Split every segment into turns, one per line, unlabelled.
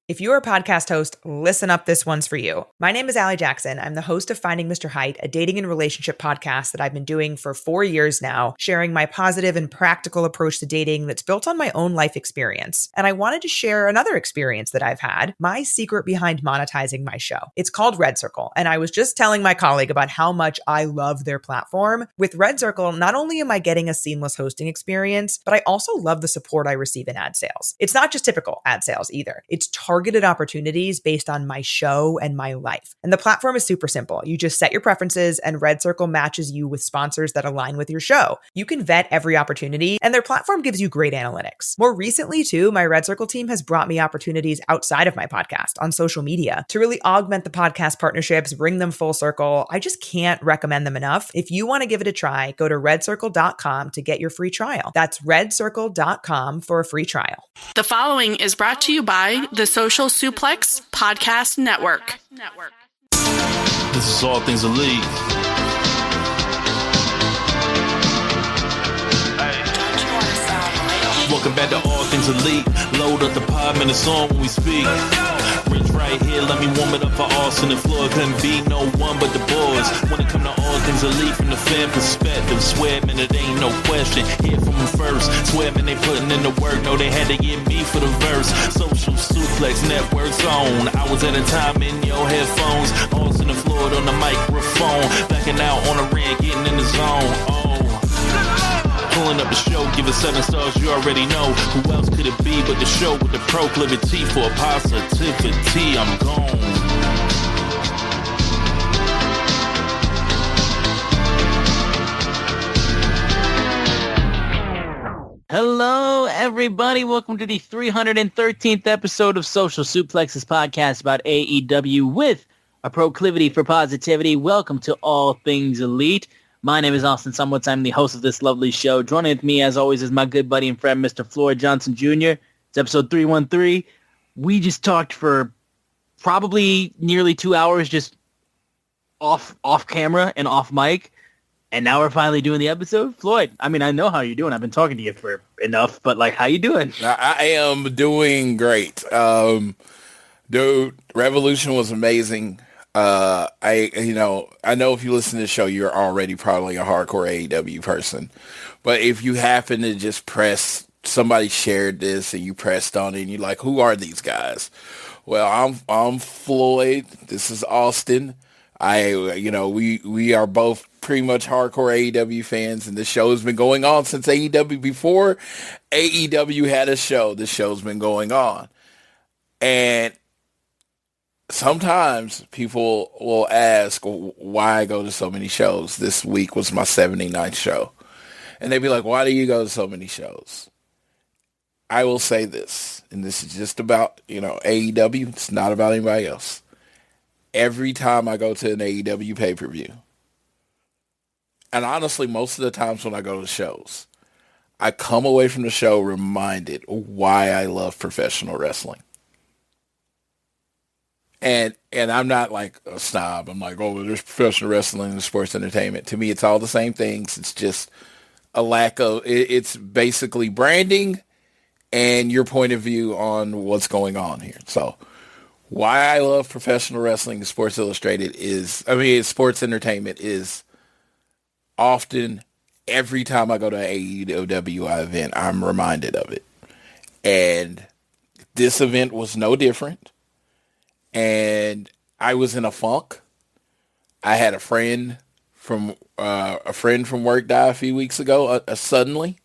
If you're a podcast host, listen up, this one's for you. My name is Allie Jackson. I'm the host of Finding Mr. Height, a dating and relationship podcast that I've been doing for 4 years now, sharing my positive and practical approach to dating that's built on my own life experience. And I wanted to share another experience that I've had, my secret behind monetizing my show. It's called Red Circle, and I was just telling my colleague about how much I love their platform. With Red Circle, not only am I getting a seamless hosting experience, but I also love the support I receive in ad sales. It's not just typical ad sales either. It's targeted opportunities based on my show and my life. And the platform is super simple. You just set your preferences and Red Circle matches you with sponsors that align with your show. You can vet every opportunity and their platform gives you great analytics. More recently too, my Red Circle team has brought me opportunities outside of my podcast on social media to really augment the podcast partnerships, bring them full circle. I just can't recommend them enough. If you want to give it a try, go to redcircle.com to get your free trial. That's redcircle.com for a free trial.
The following is brought to you by the Social Suplex Podcast Network.
This is All Things Elite. Welcome back to All Things Elite. Load up the pod, man, it's on when we speak. Rich right here, let me warm it up for Austin and Floyd. Couldn't be no one but the boys. When it come to All Things Elite from the fan perspective, swear, man, it ain't no question. Hear from them first. Swear, man, they putting in the work. No, they had to get me for the verse. Social Suplex Network's on. Hours at a time in your headphones. Austin and Floyd on the microphone. Backing out on the rant, getting in the zone. Pulling up the show, give it 7 stars, you already know. Who else could it be but the show with the proclivity for positivity? I'm gone.
Hello, everybody. Welcome to the 313th episode of Social Suplex's podcast about AEW with a proclivity for positivity. Welcome to All Things Elite. My name is Austin Sumwoods. I'm the host of this lovely show. Joining with me, as always, is my good buddy and friend, Mr. Floyd Johnson Jr. It's episode 313. We just talked for probably nearly 2 hours just off camera and off mic. And now we're finally doing the episode. Floyd, I mean, I know how you're doing. I've been talking to you for enough, but like, how you doing?
I am doing great. Dude, Revolution was amazing. I know if you listen to the show, you're already probably a hardcore AEW person. But if you happen to just somebody shared this and you pressed on it and you're like, who are these guys? Well, I'm Floyd. This is Austin. We are both pretty much hardcore AEW fans, and this show has been going on since AEW. Before AEW had a show, this show's been going on. And sometimes people will ask why I go to so many shows. This week was my 79th show. And they'd be like, why do you go to so many shows? I will say this, and this is just about, AEW. It's not about anybody else. Every time I go to an AEW pay-per-view, and honestly, most of the times when I go to shows, I come away from the show reminded why I love professional wrestling. And I'm not like a snob. I'm like, oh, there's professional wrestling and sports entertainment. To me, it's all the same things. It's just a lack of, it's basically branding and your point of view on what's going on here. So why I love professional wrestling and Sports Illustrated sports entertainment is often every time I go to an AEW event, I'm reminded of it. And this event was no different. And I was in a funk. I had a friend from work die a few weeks ago suddenly,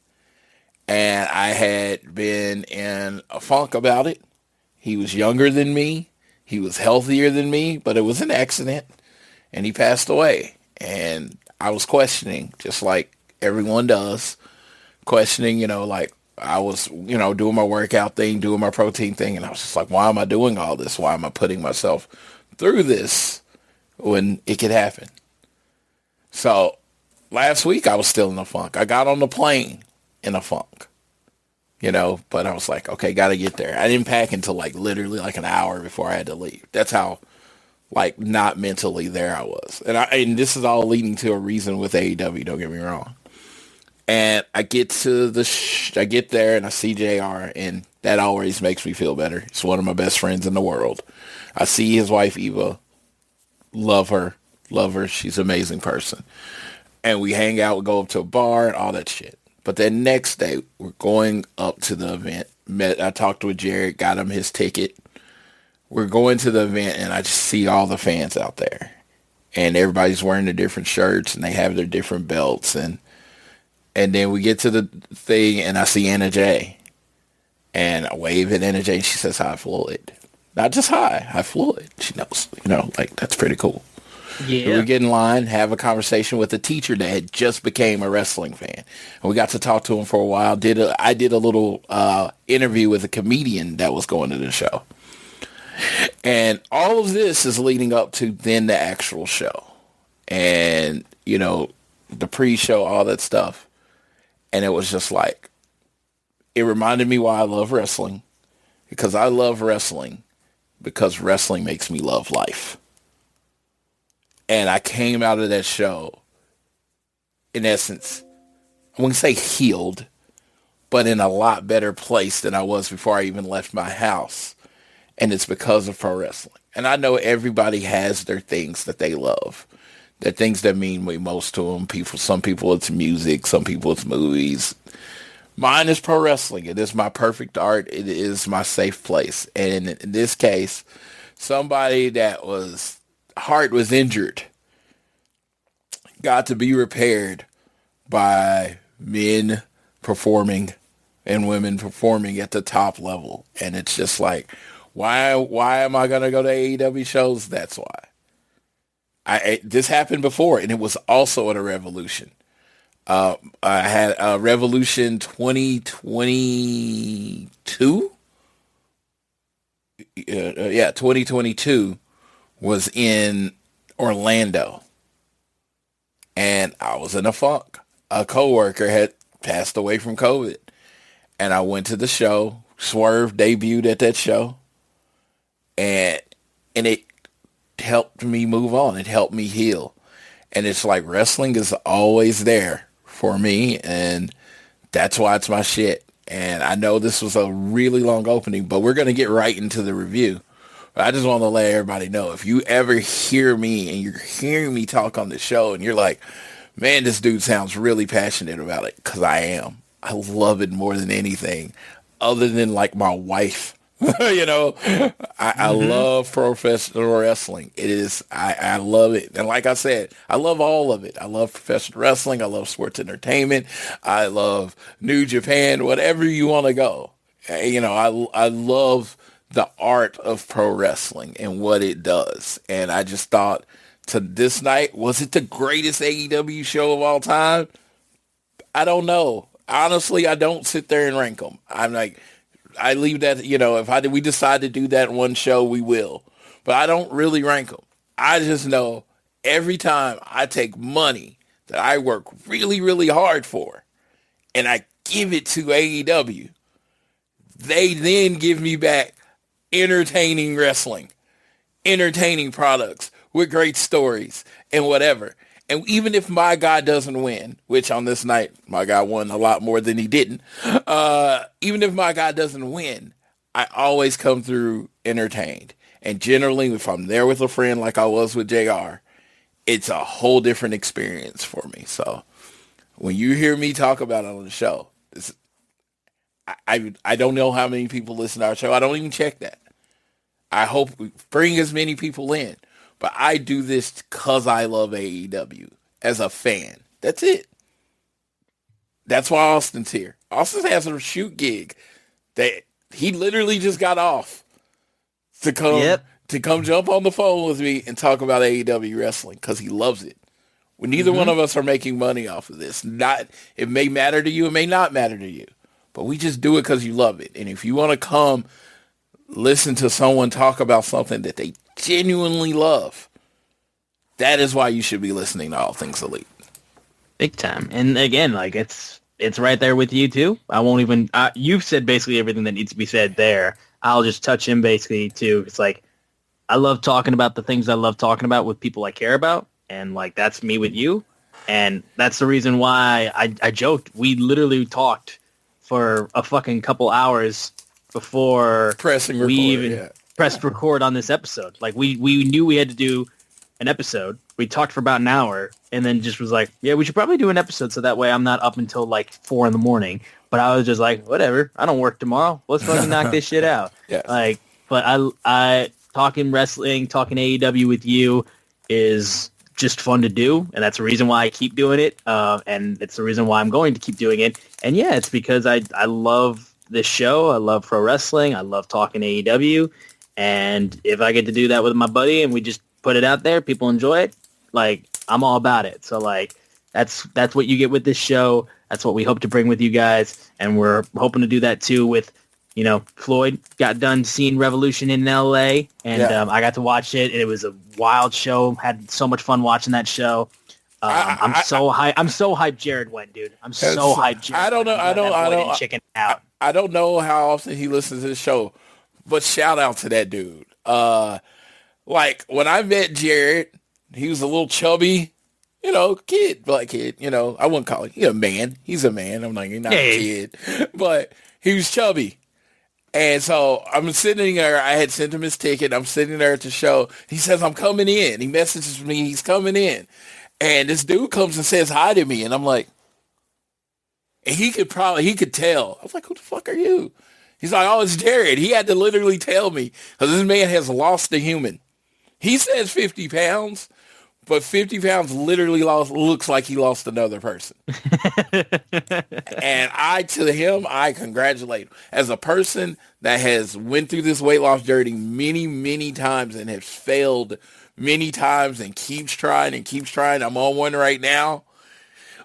and I had been in a funk about it. He was younger than me. He was healthier than me, but it was an accident, and he passed away. And I was questioning, just like everyone does, questioning, I was, doing my workout thing, doing my protein thing, and I was just like, why am I doing all this? Why am I putting myself through this when it could happen? So last week I was still in a funk. I got on the plane in a funk, but I was like, okay, got to get there. I didn't pack until literally an hour before I had to leave. That's how not mentally there I was. And this is all leading to a reason with AEW, don't get me wrong. And I get to I get there and I see JR, and that always makes me feel better. He's one of my best friends in the world. I see his wife, Eva. Love her. Love her. She's an amazing person. And we hang out, we go up to a bar and all that shit. But then next day, we're going up to the event. I talked with Jared, got him his ticket. We're going to the event, and I just see all the fans out there. And everybody's wearing their different shirts, and they have their different belts. And then we get to the thing, and I see Anna J. And I wave at Anna J, and she says, "Hi, Floyd." Not just hi Floyd. She knows, like, that's pretty cool.
Yeah.
So we get in line, have a conversation with a teacher that had just became a wrestling fan. And we got to talk to him for a while. I did a little interview with a comedian that was going to the show. And all of this is leading up to then the actual show. And, the pre-show, all that stuff. And it was just like, it reminded me why I love wrestling. Because I love wrestling. Because wrestling makes me love life. And I came out of that show, in essence, I wouldn't say healed, but in a lot better place than I was before I even left my house. And it's because of pro wrestling. And I know everybody has their things that they love. Their things that mean way most to them. Some people it's music, some people it's movies. Mine is pro wrestling. It is my perfect art. It is my safe place. And in this case, somebody that heart was injured got to be repaired by men performing and women performing at the top level. And it's just like, why am I going to go to AEW shows? That's why. This happened before, and it was also at a Revolution. I had a Revolution 2022. 2022 was in Orlando, and I was in a funk. A coworker had passed away from COVID, and I went to the show. Swerve debuted at that show, and it helped me move on. It helped me heal, and it's like wrestling is always there for me, and that's why it's my shit. And I know this was a really long opening, but we're going to get right into the review. But I just want to let everybody know, if you ever hear me and you're hearing me talk on the show and you're like, man, this dude sounds really passionate about it, because I am. I love it more than anything other than like my wife. I love professional wrestling. It is, I love it. And like I said, I love all of it. I love professional wrestling. I love sports entertainment. I love New Japan, whatever you want to go. I love the art of pro wrestling and what it does. And I just thought, to this night, was it the greatest AEW show of all time? I don't know. Honestly, I don't sit there and rank them. I'm like, I leave that, if we decide to do that in one show, we will. But I don't really rank them. I just know every time I take money that I work really, really hard for, and I give it to AEW, they then give me back entertaining wrestling, entertaining products with great stories and whatever. And even if my guy doesn't win, which on this night, my guy won a lot more than he didn't. Even if my guy doesn't win, I always come through entertained. And generally, if I'm there with a friend like I was with JR, it's a whole different experience for me. So when you hear me talk about it on the show, I don't know how many people listen to our show. I don't even check that. I hope we bring as many people in. But I do this because I love AEW as a fan. That's it. That's why Austin's here. Austin has a shoot gig that he literally just got off to come jump on the phone with me and talk about AEW wrestling because he loves it. When neither one of us are making money off of this. It may matter to you, it may not matter to you, but we just do it because you love it. And if you want to come listen to someone talk about something that they genuinely love, that is why you should be listening to All Things Elite.
Big time. And again, like it's right there with you too. I won't even, you've said basically everything that needs to be said there. I'll just touch in basically too. It's like, I love talking about the things I love talking about with people I care about. And like, that's me with you. And that's the reason why I joked. We literally talked for a fucking couple hours before
Pressing record,
we even pressed record on this episode. Like we knew we had to do an episode. We talked for about an hour and then just was like, yeah, we should probably do an episode so that way I'm not up until like 4 a.m. But I was just like, whatever. I don't work tomorrow. Let's fucking knock this shit out.
Yeah.
Like, but I talking wrestling, talking AEW with you is just fun to do, and that's the reason why I keep doing it, and it's the reason why I'm going to keep doing it. And yeah, it's because I love this show. I love pro wrestling. I love talking AEW, and if I get to do that with my buddy and we just put it out there, people enjoy it, like, I'm all about it. So like that's what you get with this show. That's what we hope to bring with you guys, and we're hoping to do that too with, you know, Floyd got done seeing Revolution in LA, and I got to watch it. It was a wild show. Had so much fun watching that show. I'm so hyped Jared went, dude. I'm so hyped Jared
I don't know. I don't.
Chicken out.
I don't know how often he listens to the show, but shout out to that dude. Like when I met Jared, he was a little chubby, you know, black kid. You know, I wouldn't call him. He's a man. He's a man. I'm like, he's not a kid, but he was chubby. And so I'm sitting there. I had sent him his ticket. I'm sitting there at the show. He says, I'm coming in. He messages me. He's coming in. And this dude comes and says hi to me. And I'm like, and he could tell. I was like, who the fuck are you? He's like, oh, it's Jared. He had to literally tell me because this man has lost a human. He says 50 pounds, but 50 pounds literally looks like he lost another person. And to him, I congratulate him. As a person that has went through this weight loss journey many, many times and has failed many times and keeps trying and keeps trying. I'm on one right now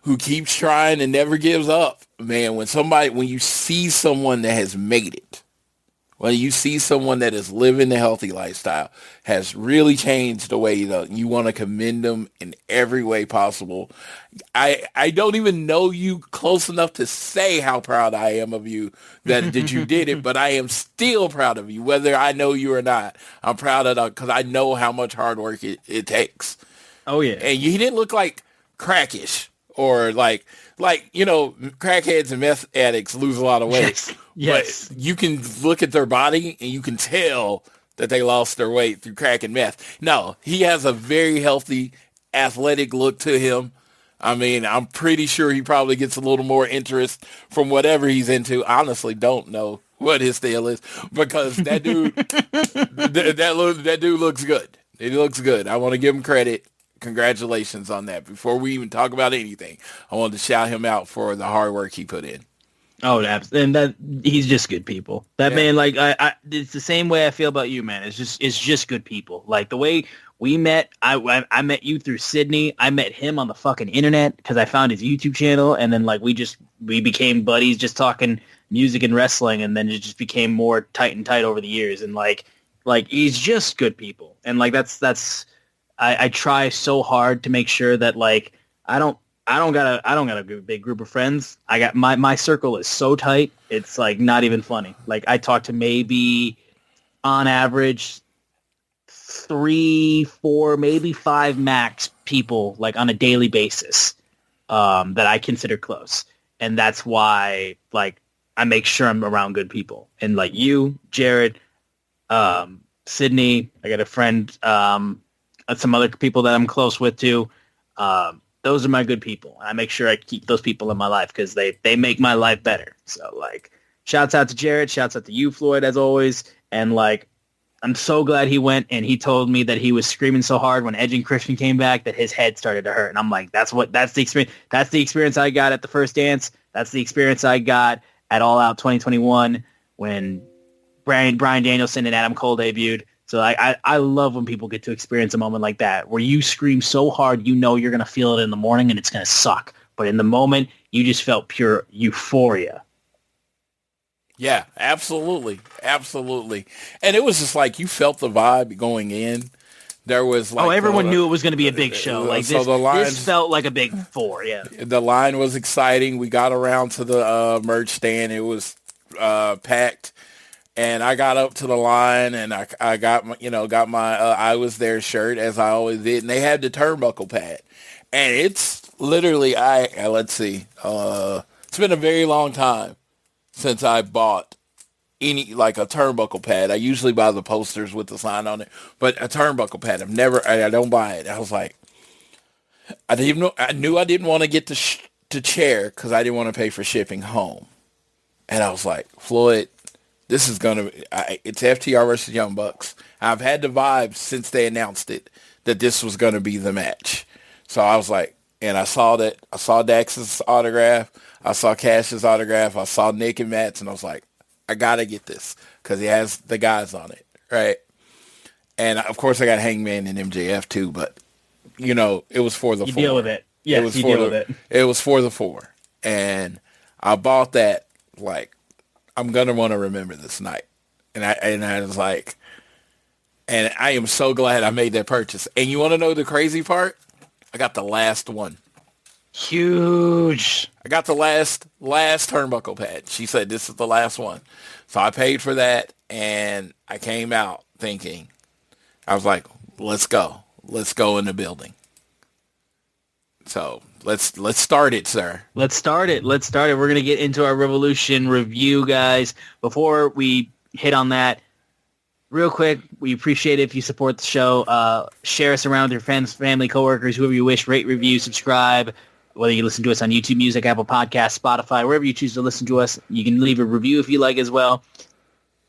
who keeps trying and never gives up. Man, when you see someone that has made it, when you see someone that is living the healthy lifestyle, has really changed the way you want to commend them in every way possible. I don't even know you close enough to say how proud I am of you that you did it, but I am still proud of you, whether I know you or not. I'm proud of that because I know how much hard work it takes. Oh, yeah. And he didn't look like crackish or like, you know, crackheads and meth addicts lose a lot of weight. Yes. But you can look at their body and you can tell that they lost their weight through crack and meth. No, he has a very healthy, athletic look to him. I mean, I'm pretty sure he probably gets a little more interest from whatever he's into. I honestly don't know what his style is because that dude, that dude looks good. He looks good. I want to give him credit. Congratulations on that. Before we even talk about anything, I wanted to shout him out for the hard work he put in.
Oh, and that he's just good people. That man, like it's the same way I feel about you, man. It's just good people. Like the way we met, I met you through Sydney. I met him on the fucking internet because I found his YouTube channel, and then like we became buddies, just talking music and wrestling, and then it just became more tight and tight over the years. And like he's just good people, and like that's. I try so hard to make sure that like I don't got a big group of friends. I got my circle is so tight. It's like not even funny. Like I talk to maybe on average 3, 4, maybe 5 max people like on a daily basis that I consider close. And that's why like I make sure I'm around good people. And like you, Jared, Sydney, I got a friend, some other people that I'm close with too. Those are my good people. I make sure I keep those people in my life because they make my life better. So like, shouts out to Jared, shouts out to you, Floyd, as always. And like, I'm so glad he went, and he told me that he was screaming so hard when Edge and Christian came back that his head started to hurt. And I'm like, that's the experience. That's the experience I got at the first dance. That's the experience I got at All Out 2021 when Bryan Danielson and Adam Cole debuted. So I love when people get to experience a moment like that where you scream so hard you know you're going to feel it in the morning and it's going to suck. But in the moment, you just felt pure euphoria.
Yeah, absolutely. Absolutely. And it was just like you felt the vibe going in. There was like...
everyone knew it was going to be a big show. Like so this felt like a big 4, yeah.
The line was exciting. We got around to the merch stand. It was packed. And I got up to the line, and I got my I Was There shirt, as I always did. And they had the turnbuckle pad. And it's literally, let's see, it's been a very long time since I bought any, like a turnbuckle pad. I usually buy the posters with the sign on it, but a turnbuckle pad, I don't buy it. I was like, I knew I didn't want to get the chair because I didn't want to pay for shipping home. And I was like, Floyd, this is it's FTR versus Young Bucks. I've had the vibes since they announced it that this was going to be the match. So I was like, and I saw Dax's autograph. I saw Cash's autograph. I saw Nick and Matt's, and I was like, I got to get this because he has the guys on it, right? And, of course, I got Hangman and MJF, too, but, it was for the four.
You deal with it. Yes, you deal with it.
It was for the four. And I bought that, like, I'm going to want to remember this night. And I was like, and I am so glad I made that purchase. And you want to know the crazy part? I got the last one.
Huge.
I got the last turnbuckle pad. She said, this is the last one. So I paid for that, and I came out thinking, I was like, let's go. Let's go in the building. So let's start it, sir.
Let's start it. We're going to get into our Revolution review, guys. Before we hit on that, real quick, we appreciate it if you support the show. Share us around with your friends, family, coworkers, whoever you wish. Rate, review, subscribe. Whether you listen to us on YouTube Music, Apple Podcasts, Spotify, wherever you choose to listen to us, you can leave a review if you like as well.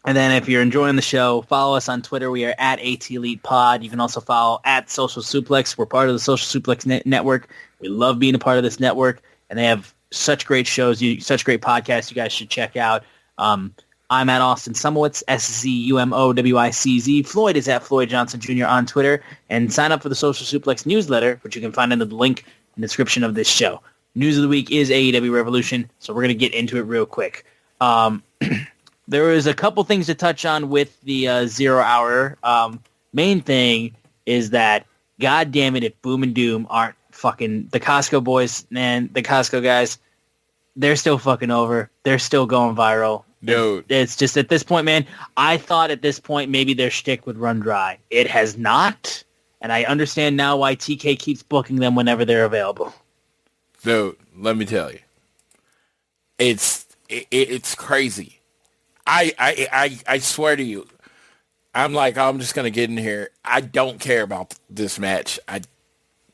And then if you're enjoying the show, follow us on Twitter. We are at ATElitePod. You can also follow at Social Suplex. We're part of the Social Suplex Network. We love being a part of this network, and they have such great shows, such great podcasts you guys should check out. I'm at Austin Sumowitz, SZUMOWICZ. Floyd is at Floyd Johnson Jr. on Twitter. And sign up for the Social Suplex newsletter, which you can find in the link in the description of this show. News of the week is AEW Revolution, so we're going to get into it real quick. There was a couple things to touch on with the 0 hour. Main thing is that, God damn it, if Boom and Doom aren't fucking the Costco boys, man, the Costco guys, they're still fucking over. They're still going viral.
Dude.
It's just at this point, man, I thought at this point maybe their shtick would run dry. It has not, and I understand now why TK keeps booking them whenever they're available.
Dude, let me tell you, it's crazy. I swear to you, I'm just gonna get in here. I don't care about this match. I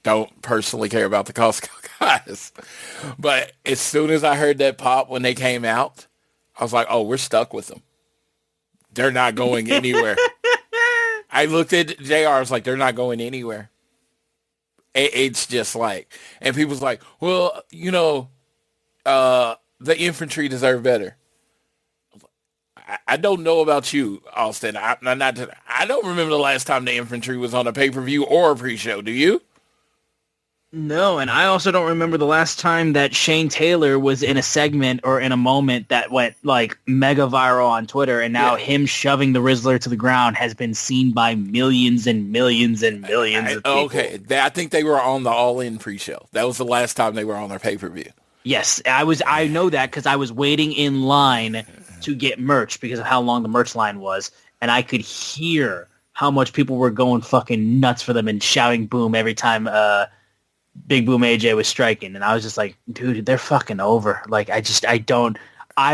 don't personally care about the Costco guys, but as soon as I heard that pop when they came out, I was like, oh, we're stuck with them. They're not going anywhere. I looked at JR, I was like, they're not going anywhere. It's just like, and people's like, well, the infantry deserve better. I don't know about you, Austin. I don't remember the last time the infantry was on a pay-per-view or a pre-show. Do you?
No, and I also don't remember the last time that Shane Taylor was in a segment or in a moment that went like mega viral on Twitter, and now him shoving the Rizzler to the ground has been seen by millions and millions and millions of people.
Okay, I think they were on the All In pre-show. That was the last time they were on their pay-per-view.
Yes, I know that because I was waiting in line to get merch because of how long the merch line was, and I could hear how much people were going fucking nuts for them and shouting boom every time Big Boom AJ was striking, and I was just like, dude, they're fucking over. Like, I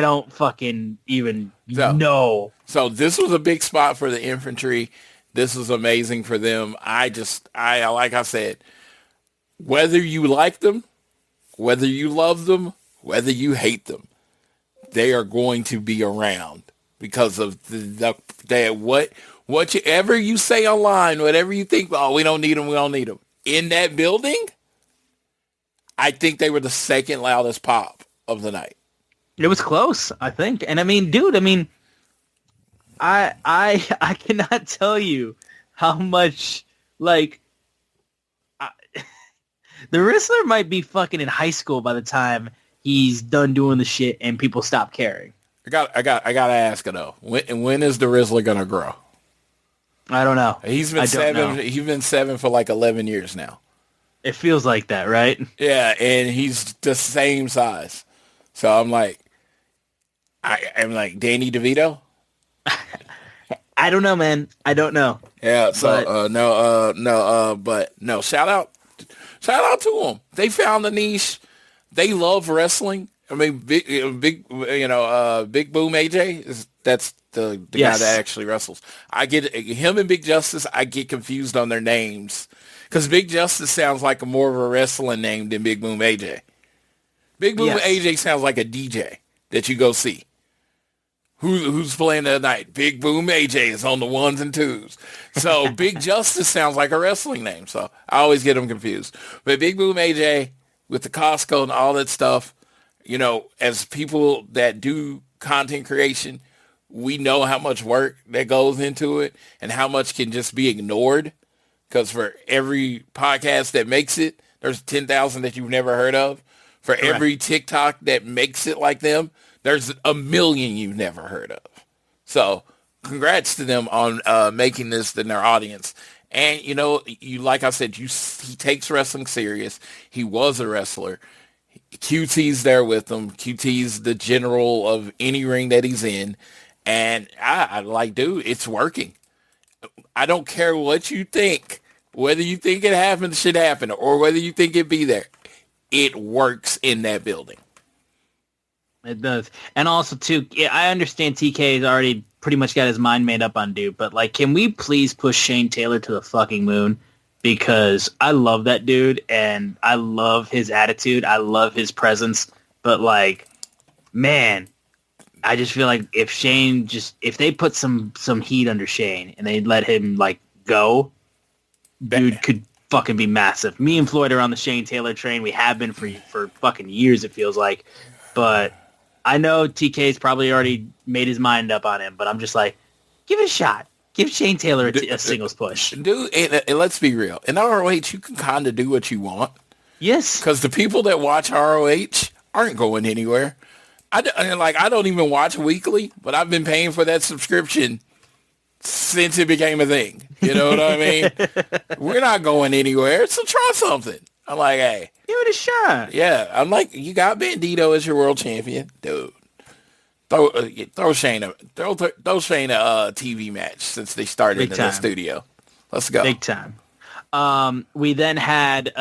don't fucking even know.
So this was a big spot for the infantry. This was amazing for them. I like I said, whether you like them, whether you love them, whether you hate them, they are going to be around because of whatever you say online, whatever you think, oh, we don't need them. In that building, I think they were the second loudest pop of the night.
It was close, I think. And I mean, dude, I cannot tell you how much, like, the Rizzler might be fucking in high school by the time he's done doing the shit and people stop caring.
I gotta ask it though. When is the Rizzler gonna grow?
I don't know.
He's been seven for like 11 years now.
It feels like that, right?
Yeah, and he's the same size. So I'm like, I'm like Danny DeVito.
I don't know, man. I don't know.
Yeah. So but no. Shout out Shout out to them. They found a niche. They love wrestling. I mean, Big Boom AJ that's the guy that actually wrestles. I get him and Big Justice. I get confused on their names because Big Justice sounds like more of a wrestling name than Big Boom AJ. Big Boom AJ sounds like a DJ that you go see. Who's playing that night? Big Boom AJ is on the ones and twos. So Big Justice sounds like a wrestling name. So I always get them confused. But Big Boom AJ with the Costco and all that stuff, you know, as people that do content creation, we know how much work that goes into it and how much can just be ignored. Because for every podcast that makes it, there's 10,000 that you've never heard of. For every TikTok that makes it like them, there's a million you've never heard of. So congrats to them on making this in their audience. And, you know, like I said, he takes wrestling serious. He was a wrestler. QT's there with him. QT's the general of any ring that he's in. And I like, dude, it's working. I don't care what you think, whether you think it happened, should happen, or whether you think it be there. It works in that building.
It does. And also, too, I understand TK has already pretty much got his mind made up on dude, but, like, can we please push Shane Taylor to the fucking moon? Because I love that dude, and I love his attitude. I love his presence. But, like, man, I just feel like if they put some heat under Shane and they let him, like, go, dude could fucking be massive. Me and Floyd are on the Shane Taylor train. We have been for fucking years, it feels like. But I know TK's probably already made his mind up on him, but I'm just like, give it a shot. Give Shane Taylor a singles push.
Dude, and let's be real. In ROH, you can kind of do what you want.
Yes.
Because the people that watch ROH aren't going anywhere. I don't even watch weekly, but I've been paying for that subscription since it became a thing. You know what I mean? We're not going anywhere, so try something. I'm like, hey.
Give it a shot.
Yeah, I'm like, you got Bandito as your world champion. Dude. Throw Shane a TV match since they started in the studio. Let's go.
Big time. We then had,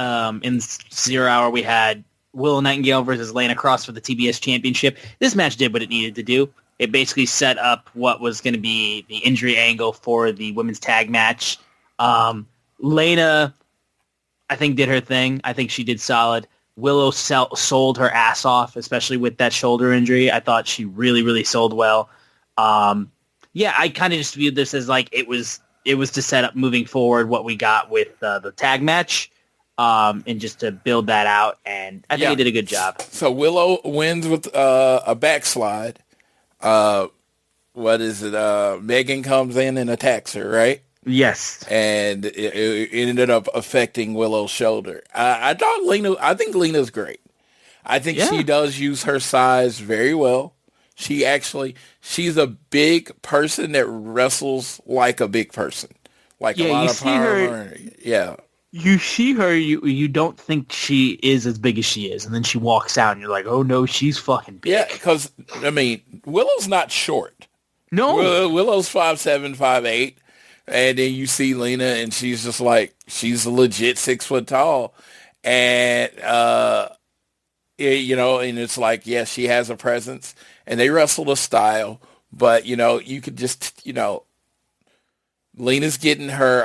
in 0 hour, we had Willow Nightingale versus Lana Cross for the TBS Championship. This match did what it needed to do. It basically set up what was going to be the injury angle for the women's tag match. Lana, I think, did her thing. I think she did solid. Willow sold her ass off, especially with that shoulder injury. I thought she really, really sold well. Yeah, I kind of just viewed this as like it was to set up moving forward what we got with the tag match, and just to build that out. And I think they did a good job.
So Willow wins with a backslide. What is it? Megan comes in and attacks her, right?
Yes.
And it ended up affecting Willow's shoulder. I think Lena's great. I think she does use her size very well. She's a big person that wrestles like a big person. Like a lot of power. Yeah.
You see her, you don't think she is as big as she is, and then she walks out, and you're like, oh no, she's fucking big.
Yeah, because, I mean, Willow's not short.
No.
Willow's 5'7", 5'8", and then you see Lena, and she's just like, she's a legit 6 foot tall, and, you know, and it's like, yeah, she has a presence, and they wrestle a style, but, you know, you could just, you know, Lena's getting her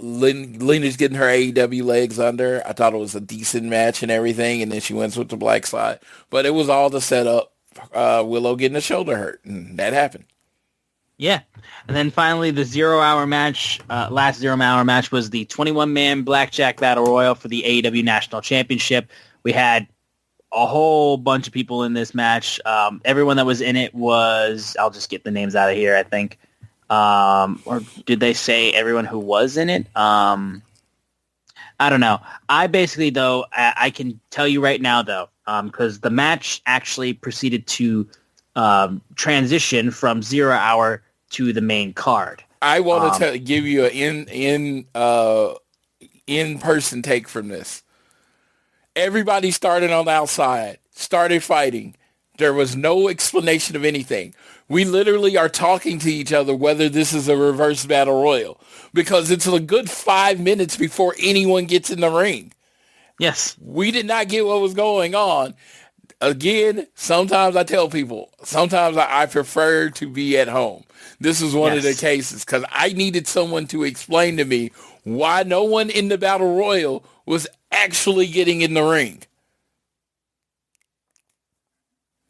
AEW legs under. I thought it was a decent match and everything, and then she wins with the black slide. But it was all to set up Willow getting a shoulder hurt, and that happened.
Yeah. And then finally the 0 hour match, last 0 hour match was the 21-man Blackjack Battle Royal for the AEW National Championship. We had a whole bunch of people in this match. Everyone that was in it was, I'll just get the names out of here, I think. Or did they say everyone who was in it? I don't know. I basically, though, I can tell you right now, though, because the match actually proceeded to transition from 0 hour to the main card.
I want to give you an in-person take from this. Everybody started on the outside, started fighting. There was no explanation of anything. We literally are talking to each other whether this is a reverse battle royal because it's a good 5 minutes before anyone gets in the ring.
Yes.
We did not get what was going on. Again, sometimes I tell people, sometimes I prefer to be at home. This is one of the cases because I needed someone to explain to me why no one in the Battle Royal was actually getting in the ring.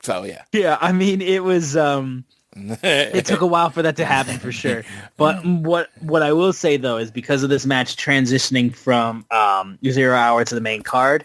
So, yeah.
Yeah, I mean, it was... it took a while for that to happen for sure. But what I will say, though, is because of this match transitioning from 0 hour to the main card,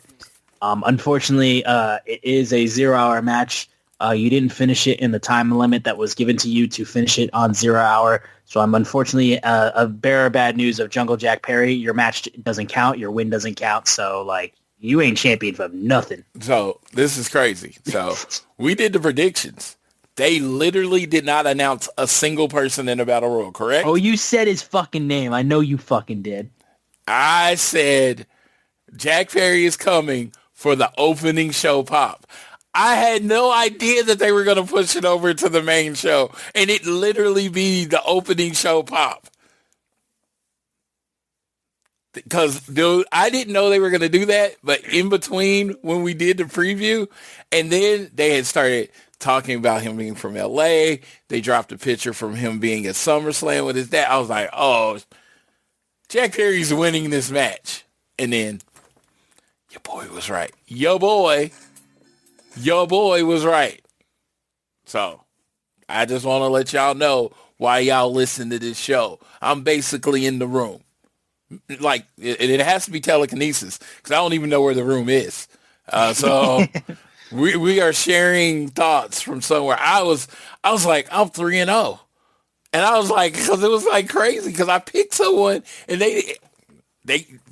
unfortunately, it is a 0 hour match. You didn't finish it in the time limit that was given to you to finish it on 0 hour. So I'm unfortunately a bearer of bad news of Jungle Jack Perry. Your match doesn't count. Your win doesn't count. So, like, you ain't champion for nothing.
So this is crazy. So we did the predictions. They literally did not announce a single person in the Battle Royal, correct?
Oh, you said his fucking name. I know you fucking did.
I said Jack Perry is coming for the opening show pop. I had no idea that they were going to push it over to the main show, and it literally be the opening show pop. Because, dude, I didn't know they were going to do that, but in between when we did the preview, and then they had started talking about him being from LA. They dropped a picture from him being at SummerSlam with his dad. I was like, oh, Jack Perry's winning this match. And then your boy was right. Your boy was right. So I just want to let y'all know why y'all listen to this show. I'm basically in the room. Like, it has to be telekinesis because I don't even know where the room is. So we are sharing thoughts from somewhere. I was like, I'm 3-0. And I was like, because it was like crazy because I picked someone and they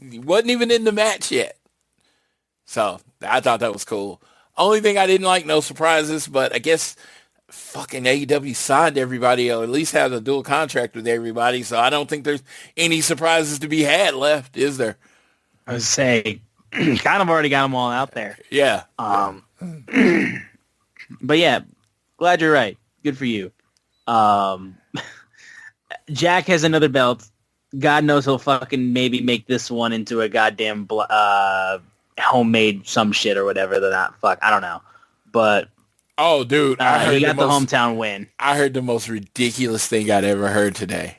wasn't even in the match yet. So I thought that was cool. Only thing I didn't like, no surprises, but I guess fucking AEW signed everybody or at least has a dual contract with everybody. So I don't think there's any surprises to be had left, is there?
I would say kind of already got them all out there.
Yeah.
But yeah, glad you're right. Good for you. Jack has another belt. God knows he'll fucking maybe make this one into a goddamn homemade some shit or whatever. They're not. Fuck, I don't know. But
oh, dude, I heard
he got the hometown win.
I heard the most ridiculous thing I'd ever heard today.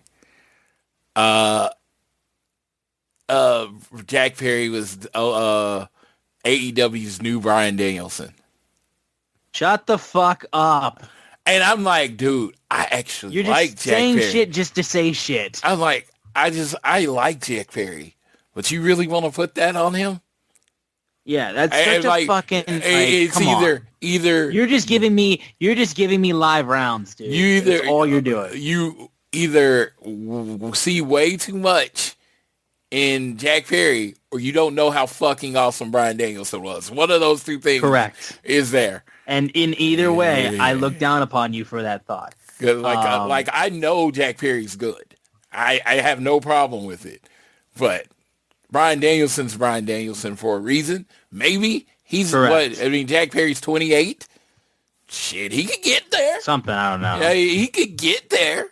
Jack Perry was AEW's new Bryan Danielson.
Shut the fuck up.
And I'm like, dude, I actually
You're
like
just
Jack
saying
Perry.
shit just to say shit.
I'm like, I like Jack Perry. But you really want to put that on him?
Yeah, that's such a fucking.
It's
come on.
either
You're just giving me live rounds, dude. That's all you're doing.
You either see way too much in Jack Perry, or you don't know how fucking awesome Bryan Danielson was. One of those two things,
correct,
is there.
And in either way, I look down upon you for that thought.
Like I know Jack Perry's good. I have no problem with it, but Bryan Danielson's Bryan Danielson for a reason. Maybe he's
correct.
what? I mean, Jack Perry's 28. Shit, he could get there.
Something, I don't know.
Yeah, he could get there.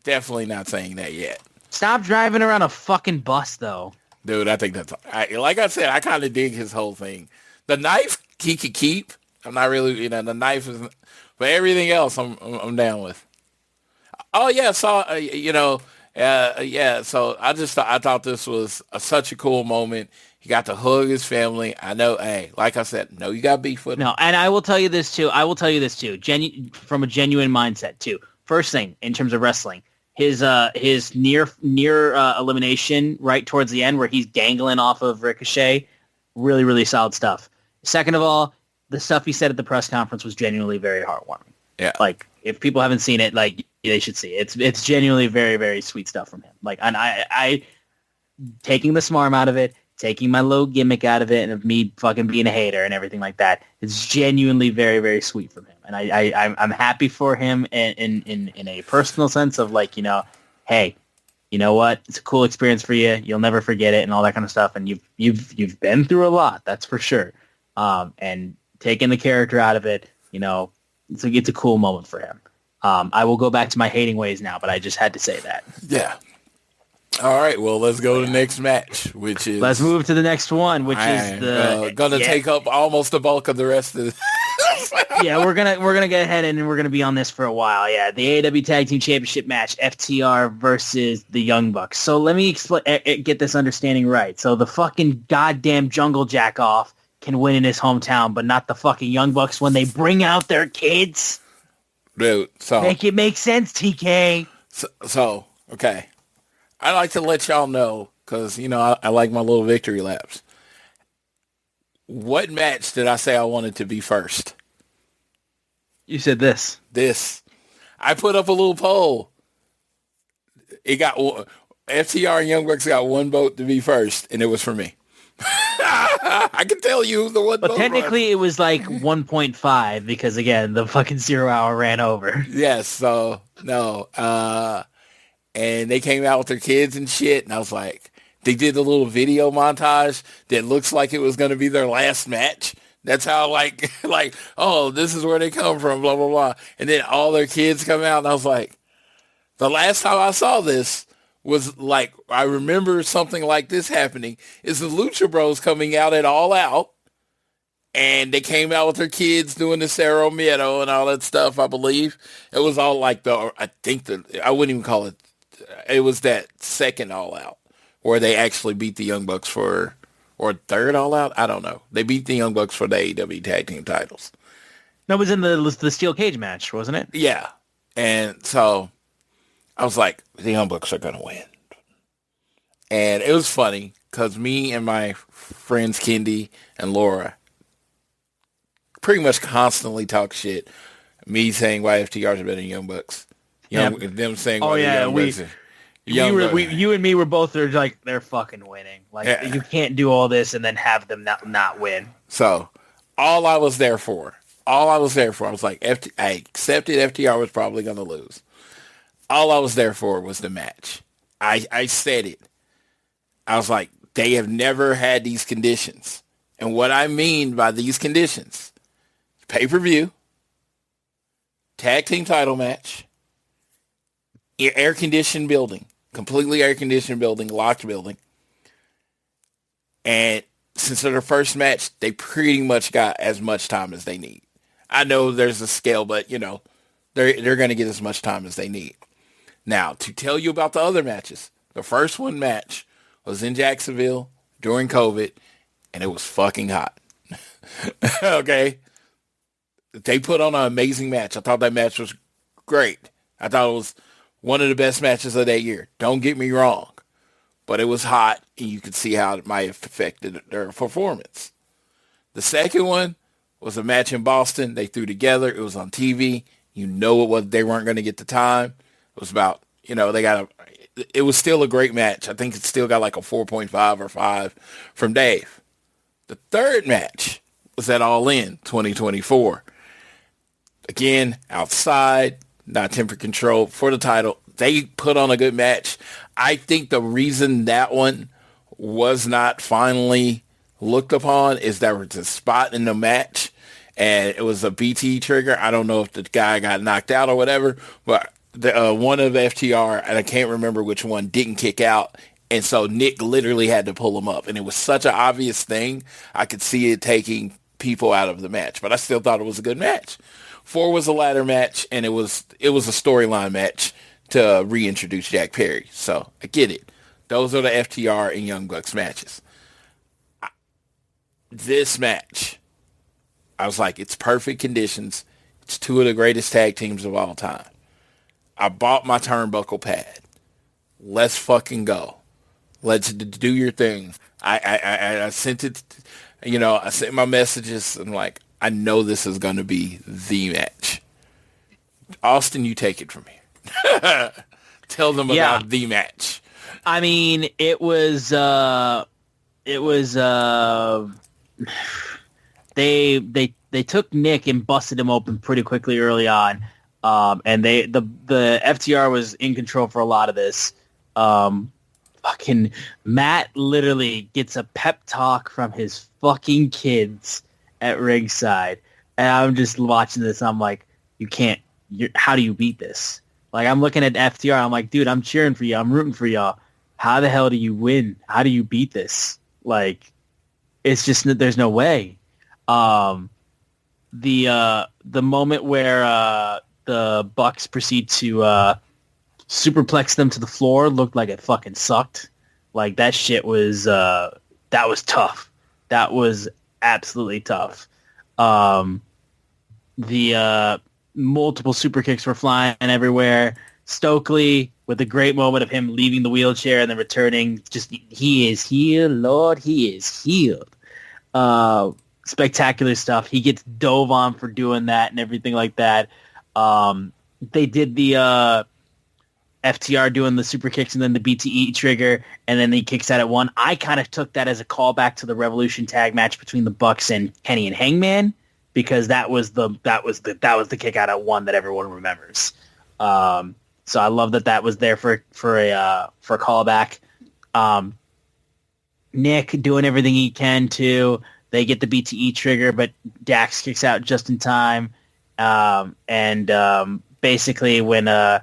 Definitely not saying that yet.
Stop driving around a fucking bus, though.
Dude, I think that's... like I said, I kind of dig his whole thing. The knife, he could keep. I'm not really... the knife is... But everything else, I'm down with. Oh, yeah, so, so I thought this was such a cool moment. He got to hug his family. I know, hey, like I said, no, you got beef with him.
No, and I will tell you this, too. From a genuine mindset, too. First thing, in terms of wrestling, his near elimination right towards the end where he's dangling off of Ricochet, really, really solid stuff. Second of all, the stuff he said at the press conference was genuinely very heartwarming.
Yeah.
Like, if people haven't seen it, like, they should see it. It's genuinely very, very sweet stuff from him. Like, and I taking the smarm out of it, taking my low gimmick out of it, and of me fucking being a hater and everything like that, it's genuinely very, very sweet from him. And I'm happy for him in a personal sense of, like, hey, you know what? It's a cool experience for you. You'll never forget it and all that kind of stuff. And you've been through a lot, that's for sure. And taking the character out of it, it's a cool moment for him. I will go back to my hating ways now, but I just had to say that.
Yeah. All right, well, let's go to the next match, which is...
Let's move to the next one, which is the...
going to take up almost the bulk of the rest of the...
Yeah, we're gonna get ahead and we're gonna be on this for a while. Yeah, the AEW Tag Team Championship match, FTR versus the Young Bucks. So let me get this understanding right. So the fucking goddamn Jungle Jack off can win in his hometown, but not the fucking Young Bucks when they bring out their kids.
Dude, so...
Make it make sense, TK.
So okay. I like to let y'all know, because, you know, I like my little victory laps. What match did I say I wanted to be first?
You said this.
This. I put up a little poll. It got... FTR and Young Bucks got one vote to be first, and it was for me. I can tell you the one.
But technically, it was like 1.5 because again, the fucking 0 hour ran over.
Yes. So no. And they came out with their kids and shit, and I was like, they did a little video montage that looks like it was going to be their last match. That's how like oh, this is where they come from, blah blah blah. And then all their kids come out, and I was like, the last time I saw this was like, I remember something like this happening, is the Lucha Bros coming out at All Out, and they came out with their kids doing the Cerro Miedo and all that stuff, I believe. It was all like I wouldn't even call it was that second All Out, where they actually beat the Young Bucks or third All Out, I don't know. They beat the Young Bucks for the AEW Tag Team titles.
No, it was in the Steel Cage match, wasn't it?
Yeah. And so I was like, the Young Bucks are going to win. And it was funny because me and my friends Kendi and Laura pretty much constantly talk shit. Me saying why FTRs are better than Young Bucks. Them saying why Young Bucks are...
You and me were both there like, they're fucking winning. Like, you can't do all this and then have them not win.
So all I was there for, I was like, I accepted FTR was probably going to lose. All I was there for was the match. I said it. I was like, they have never had these conditions. And what I mean by these conditions, pay-per-view, tag team title match, air-conditioned building, completely air-conditioned building, locked building. And since they're their first match, they pretty much got as much time as they need. I know there's a scale, but, you know, they're going to get as much time as they need. Now, to tell you about the other matches, the first match was in Jacksonville during COVID, and it was fucking hot. Okay? They put on an amazing match. I thought that match was great. I thought it was one of the best matches of that year. Don't get me wrong. But it was hot, and you could see how it might have affected their performance. The second one was a match in Boston. They threw together. It was on TV. You know it was. They weren't going to get the time. It was about, you know, it was still a great match. I think it still got like a 4.5 or 5 from Dave. The third match was at All In 2024. Again, outside, not temperature control for the title. They put on a good match. I think the reason that one was not finally looked upon is there was a spot in the match and it was a BT trigger. I don't know if the guy got knocked out or whatever, but one of FTR, and I can't remember which one, didn't kick out. And so Nick literally had to pull him up. And it was such an obvious thing. I could see it taking people out of the match, but I still thought it was a good match. 4 was a ladder match, and it was a storyline match to reintroduce Jack Perry. So I get it. Those are the FTR and Young Bucks matches. This match, I was like, it's perfect conditions. It's 2 of the greatest tag teams of all time. I bought my turnbuckle pad. Let's fucking go. Let's do your thing. I sent it, you know, I sent my messages. I'm like, I know this is going to be the match. Austin, you take it from here. Tell them about the match.
I mean, it was they took Nick and busted him open pretty quickly early on. And the FTR was in control for a lot of this. Fucking Matt literally gets a pep talk from his fucking kids at ringside. And I'm just watching this. And I'm like, how do you beat this? Like, I'm looking at FTR. I'm like, dude, I'm cheering for you. I'm rooting for y'all. how the hell do you win? How do you beat this? Like, it's just, there's no way. The moment where the Bucks proceed to superplex them to the floor looked like it fucking sucked. Like, that shit was that was tough. That was absolutely tough. The multiple super kicks were flying everywhere. Stokely with a great moment of him leaving the wheelchair and then returning. Just, he is healed, Lord. He is healed. Spectacular stuff. He gets dove on for doing that and everything like that. They did the FTR doing the super kicks and then the BTE trigger, and then he kicks out at one. I kind of took that as a callback to the Revolution tag match between the Bucks and Kenny and Hangman, because that was the kick out at one that everyone remembers. So I love that was there for a callback. Nick doing everything he can to. They get the BTE trigger, but Dax kicks out just in time. Basically when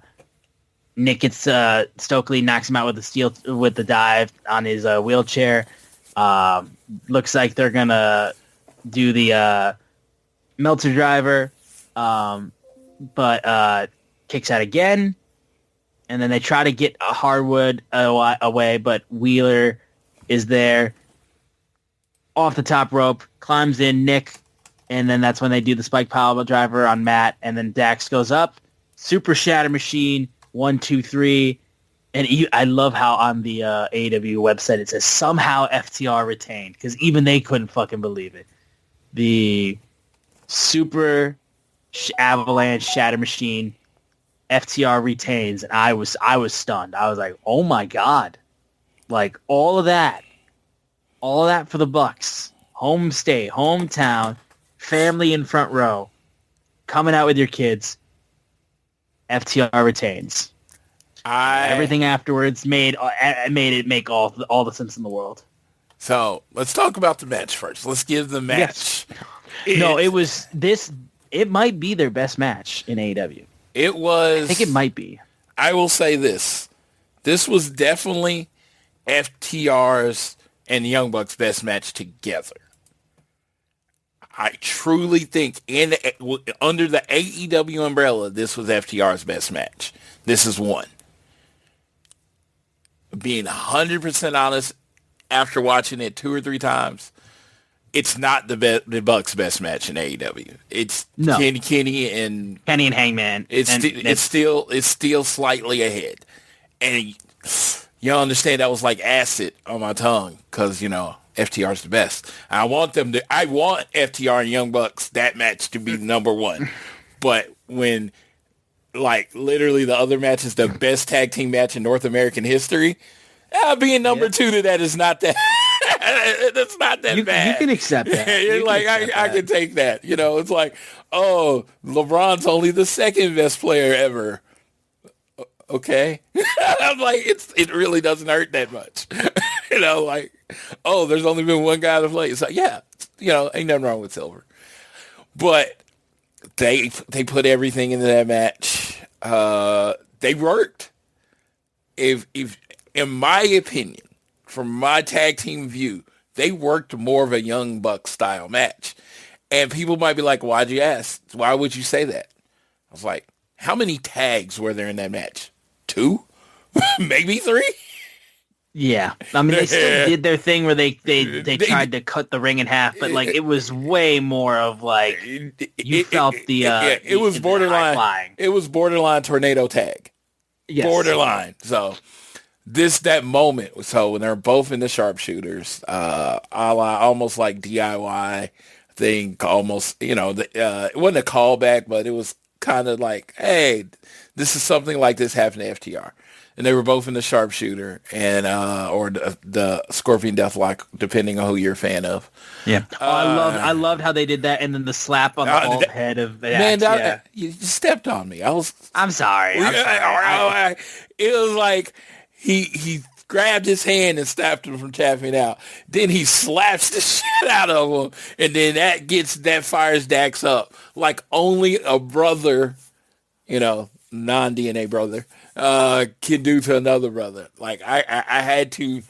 Nick gets Stokely knocks him out with the dive on his wheelchair. Looks like they're gonna do the Meltzer driver, but kicks out again, and then they try to get a Hardwood away, but Wheeler is there off the top rope, climbs in Nick, and then that's when they do the spike pile driver on Matt, and then Dax goes up, super shatter machine, 1, 2, 3, and I love how on the AEW website it says somehow FTR retained, because even they couldn't fucking believe it. The super avalanche shatter machine, FTR retains, and I was stunned. I was like, oh my god, like all of that for the Bucks, home state, hometown, family in front row, coming out with your kids. FTR retains. Everything afterwards made it make all the sense in the world.
So let's talk about the match first. Let's give the match.
Yes. It might be their best match in AEW.
It was.
I think it might be.
I will say this. This was definitely FTR's and the Young Bucks' best match together. I truly think under the AEW umbrella, this was FTR's best match. This is one. Being 100% honest, after watching it 2 or 3 times, it's not the Bucks' best match in AEW. It's Kenny and
Hangman.
It's still slightly ahead, and you understand that was like acid on my tongue because FTR's the best. I want FTR and Young Bucks, that match, to be number one. But when, like, literally the other match is the best tag team match in North American history, being number 2 to that is not that. That's not that bad.
You can accept that.
I can take that. It's like, oh, LeBron's only the second best player ever. Okay. I'm like, it really doesn't hurt that much. Like, oh, there's only been one guy to play. It's like, yeah, ain't nothing wrong with Silver. But they put everything into that match. They worked. If in my opinion, from my tag team view, they worked more of a Young Bucks style match. And people might be like, why'd you ask? Why would you say that? I was like, how many tags were there in that match? 2? Maybe 3?
Yeah. I mean, they still did their thing where they tried to cut the ring in half, but like it was way more of like you felt the
it was borderline. It was borderline tornado tag.
Yes.
Borderline. So that moment. So when they're both in the sharpshooters, a la almost like DIY thing, almost, it wasn't a callback, but it was kind of like, hey, this is something like this happened to FTR. And they were both in the sharpshooter and or the Scorpion Deathlock, depending on who you're a fan of.
Yeah. I loved how they did that, and then the slap on the bald head of the
man. You stepped on me.
I'm sorry.
It was like he grabbed his hand and stopped him from tapping out. Then he slaps the shit out of him, and then that fires Dax up like only a brother, non-DNA brother, can do to another brother. Like I had to.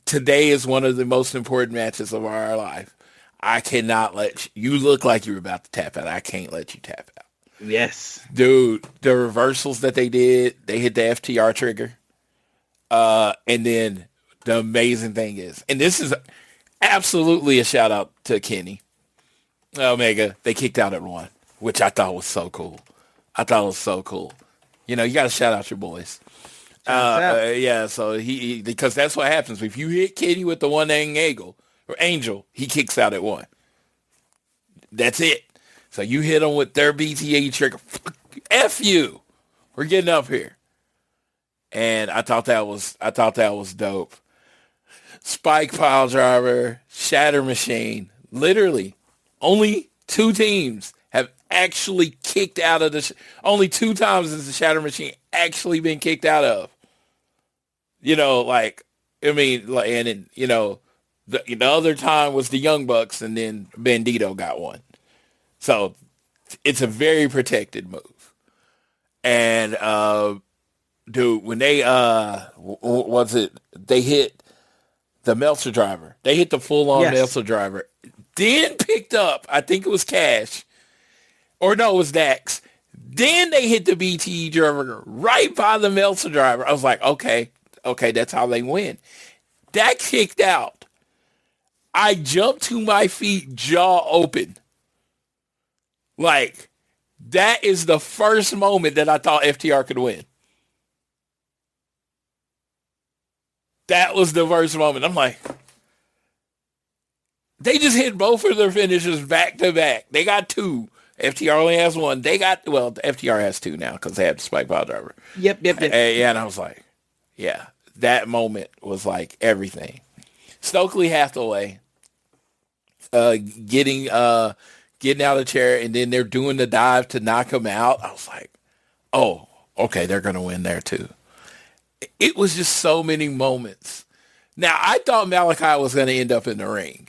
Today is one of the most important matches of our life. I cannot let you look like you're about to tap out. I can't let you tap out.
Yes.
Dude, the reversals that they did, they hit the FTR trigger. And then the amazing thing is, and this is absolutely a shout out to Kenny Omega, they kicked out at 1, which I thought was so cool. You know, you got to shout out your boys. Yeah, so he because that's what happens. If you hit Kenny with the one angel, he kicks out at 1. That's it. So you hit him with their BTA trigger. F you. We're getting up here. And I thought that was dope. Spike pile driver, shatter machine. Literally, only 2 teams have actually kicked out of only 2 times has the shatter machine actually been kicked out of. You know, like, I mean, like, and then, you know, the other time was the Young Bucks, and then Bandito got one. So it's a very protected move. And dude, when they they hit the Meltzer driver. They hit the full-on Meltzer driver. Then picked up, I think it was Cash. Or no, it was Dax. Then they hit the BTE driver right by the Meltzer driver. I was like, okay, that's how they win. That kicked out. I jumped to my feet, jaw open. Like, that is the first moment that I thought FTR could win. That was the first moment. I'm like, they just hit both of their finishes back to back. They got 2. FTR only has 1. FTR has 2 now because they had the Spike Pile Driver.
Yep.
And I was like, yeah, that moment was like everything. Stokely Hathaway getting out of the chair, and then they're doing the dive to knock him out. I was like, oh, okay, they're going to win there too. It was just so many moments. Now, I thought Malachi was going to end up in the ring,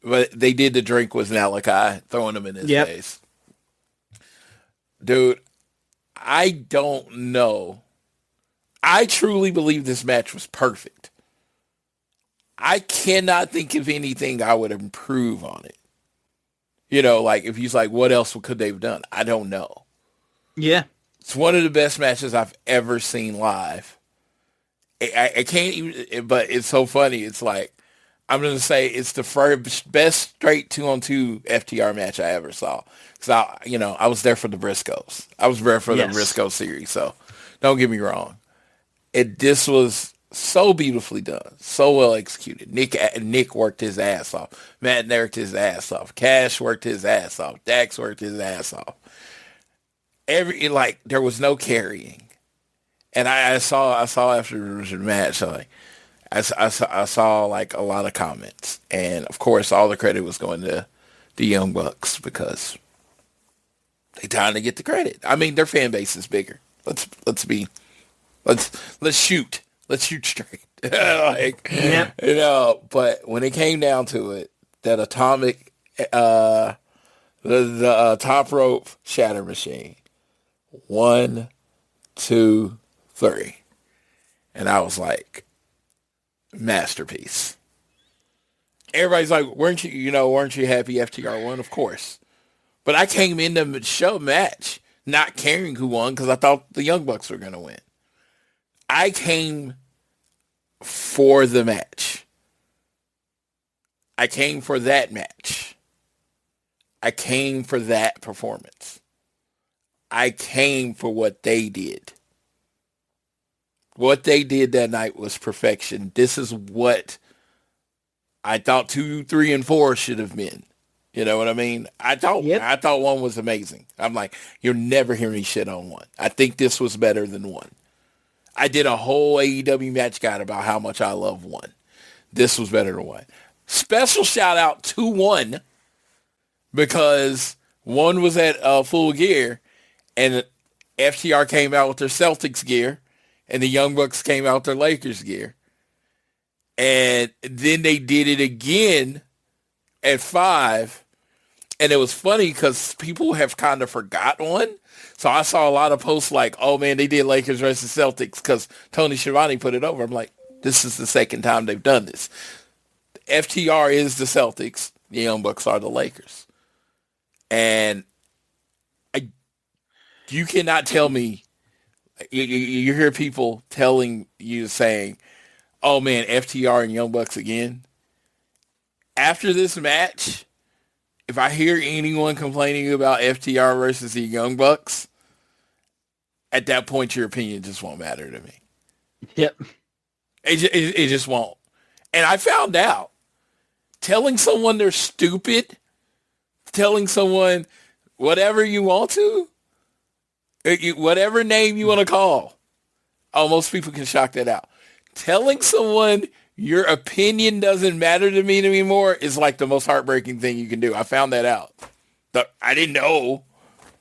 but they did the drink with Malachi, throwing him in his face. Dude, I don't know. I truly believe this match was perfect. I cannot think of anything I would improve on it. You know, like, if he's like, what else could they have done? I don't know.
Yeah.
It's one of the best matches I've ever seen live. I can't even, but it's so funny. It's like, I'm going to say it's the best straight 2-on-2 FTR match I ever saw. Because I was there for the Briscoes. I was there for the Briscoe series. So don't get me wrong. This was so beautifully done. So well executed. Nick worked his ass off. Matt worked his ass off. Cash worked his ass off. Dax worked his ass off. There was no carrying. And I saw after the match, I saw like a lot of comments, and of course all the credit was going to the Young Bucks because they trying to get the credit. I mean, their fan base is bigger. Let's shoot straight. You know, but when it came down to it, that atomic, the top rope shatter machine, 1, 2, 3, and I was like, masterpiece. Everybody's like, weren't you happy FTR won? Of course. But I came in the show match not caring who won because I thought the Young Bucks were going to win. I came for the match. I came for that match. I came for that performance. I came for what they did. What they did that night was perfection. This is what I thought 2, 3, and 4 should have been. You know what I mean? I thought 1 was amazing. I'm like, you'll never hear me shit on 1. I think this was better than 1. I did a whole AEW match guide about how much I love 1. This was better than 1. Special shout out to 1 because 1 was at Full Gear and FTR came out with their Celtics gear. And the Young Bucks came out their Lakers gear. And then they did it again at 5. And it was funny because people have kind of forgot 1. So I saw a lot of posts like, oh man, they did Lakers versus Celtics because Tony Schiavone put it over. I'm like, this is the second time they've done this. FTR is the Celtics. The Young Bucks are the Lakers. And you cannot tell me, you hear people telling you, saying, oh man, FTR and Young Bucks again. After this match, if I hear anyone complaining about FTR versus the Young Bucks, at that point, your opinion just won't matter to me.
Yep.
It just won't. And I found out, telling someone they're stupid, telling someone whatever you want to, whatever name you want to call, most people can shock that out. Telling someone your opinion doesn't matter to me anymore is like the most heartbreaking thing you can do. I found that out. I didn't know.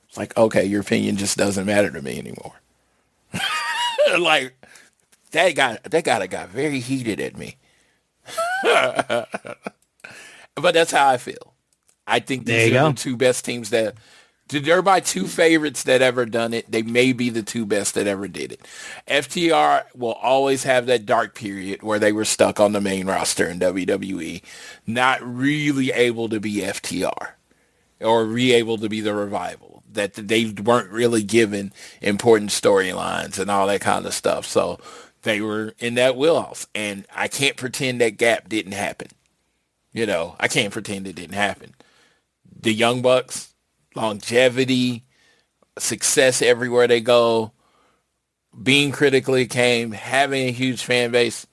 It's like, okay, your opinion just doesn't matter to me anymore. Like, that guy got very heated at me. But that's how I feel. I think these are the two best teams that... They're my two favorites that ever done it. They may be the two best that ever did it. FTR will always have that dark period where they were stuck on the main roster in WWE, not really able to be FTR or able to be the Revival, that they weren't really given important storylines and all that kind of stuff. So they were in that wheelhouse, and I can't pretend that gap didn't happen. I can't pretend it didn't happen. The Young Bucks, longevity, success everywhere they go, being critically acclaimed, having a huge fan base,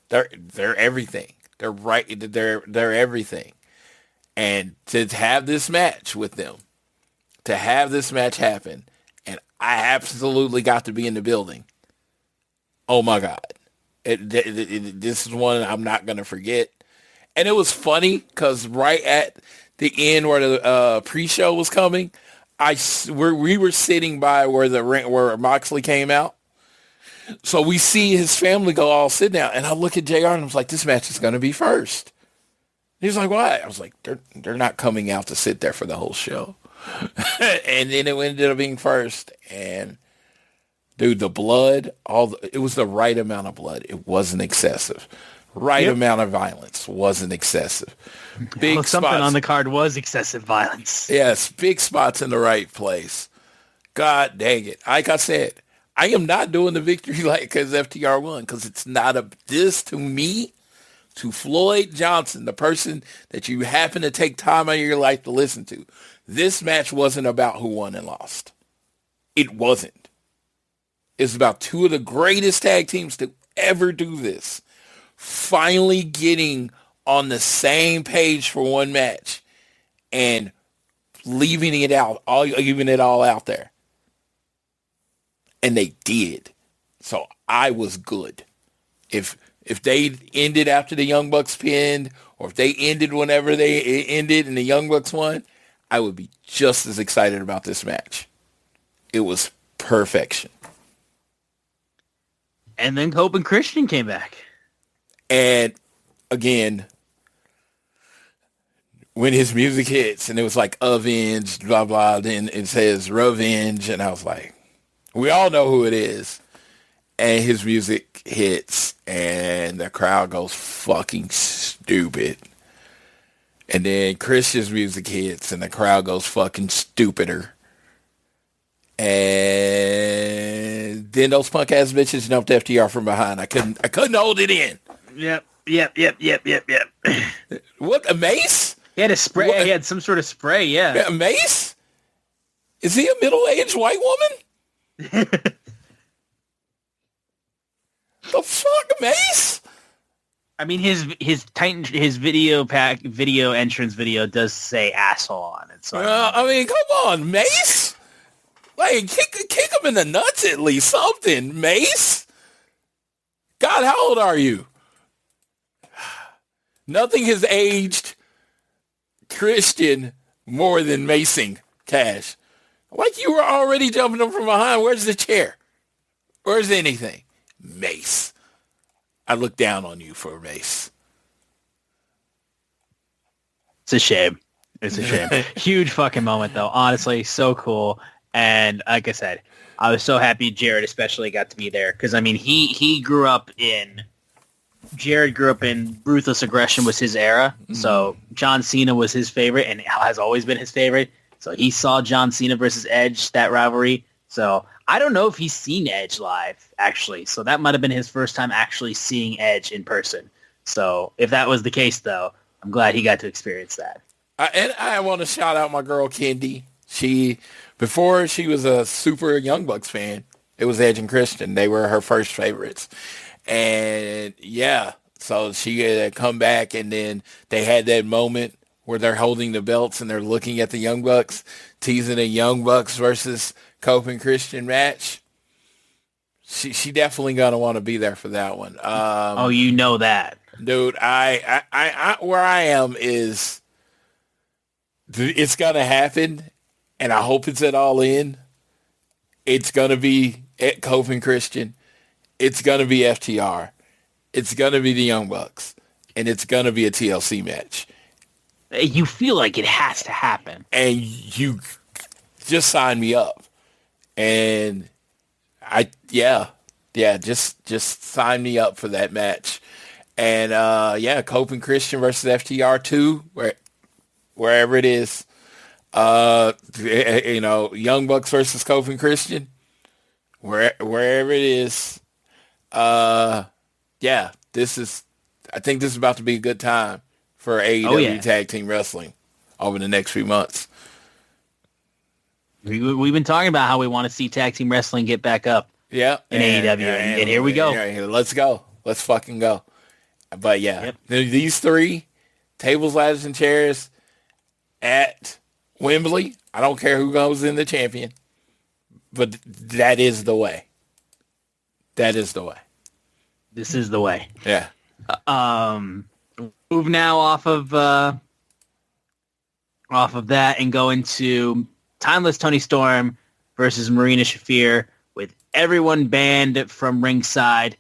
they're everything. They're right. They're everything. And to have this match with them, to have this match happen, and I absolutely got to be in the building. Oh my God. This is one I'm not going to forget. And it was funny because right at the end where the pre-show was coming, we were sitting by where Moxley came out. So we see his family go all sit down, and I look at JR and I was like, this match is going to be first. He's like, why? I was like, they're not coming out to sit there for the whole show. And then it ended up being first. And dude, the blood, it was the right amount of blood. It wasn't excessive. Right amount of violence wasn't excessive. Big
something
spots
on the card was excessive violence.
Yes, big spots in the right place. God dang it. Like I said, I am not doing the victory like because FTR won, because it's not this to me, to Floyd Johnson, the person that you happen to take time out of your life to listen to. This match wasn't about who won and lost. It wasn't. It's about two of the greatest tag teams to ever do this finally getting on the same page for one match and leaving it all out there. And they did. So I was good. If they ended after the Young Bucks pinned, or if they ended whenever they ended and the Young Bucks won, I would be just as excited about this match. It was perfection.
And then Hope and Christian came back.
And again, when his music hits and it was like Avenge, blah, blah, then it says Revenge. And I was like, we all know who it is. And his music hits and the crowd goes fucking stupid. And then Christian's music hits and the crowd goes fucking stupider. And then those punk ass bitches jumped FTR from behind. I couldn't hold it in.
Yep.
What, a mace?
He had a spray. What? He had some sort of spray, yeah.
A mace? Is he a middle-aged white woman? The fuck, Mace?
I mean, his video entrance video does say asshole on it. So
I mean, come on, Mace. Like, kick him in the nuts at least, something, Mace. God, how old are you? Nothing has aged Christian more than macing Cash. Like, you were already jumping him from behind. Where's the chair? Where's anything? Mace. I look down on you for Mace.
It's a shame. It's a shame. Huge fucking moment, though. Honestly, so cool. And like I said, I was so happy Jared especially got to be there because, I mean, Jared grew up in Ruthless Aggression was his era. So John Cena was his favorite and has always been his favorite. So he saw John Cena versus Edge, that rivalry. So I don't know if he's seen Edge live, actually. So that might have been his first time actually seeing Edge in person. So if that was the case, though, I'm glad he got to experience that.
And I want to shout out my girl, Kendi. Before she was a super Young Bucks fan, it was Edge and Christian. They were her first favorites. And, yeah, so she had come back, and then they had that moment where they're holding the belts and they're looking at the Young Bucks, teasing a Young Bucks versus Cope and Christian match. She definitely gonna want to be there for that one.
You know that,
dude. I where I am is it's gonna happen, and I hope it's at All In. It's gonna be at Cope and Christian. It's gonna be FTR. It's gonna be the Young Bucks, and it's gonna be a TLC match.
You feel like it has to happen,
and you just sign me up. And just sign me up for that match. And Cope and Christian versus FTR 2, wherever it is. Young Bucks versus Cope and Christian, wherever it is. I think this is about to be a good time for AEW Tag Team Wrestling over the next few months.
We've been talking about how we want to see tag team wrestling get back up in AEW, and here we go.
Let's go. Let's fucking go. But these three, tables, ladders, and chairs at Wembley, I don't care who goes in the champion, but that is the way. That is the way.
This is the way.
Yeah.
Move now off of that and go into Timeless Toni Storm versus Marina Shafir with everyone banned from ringside.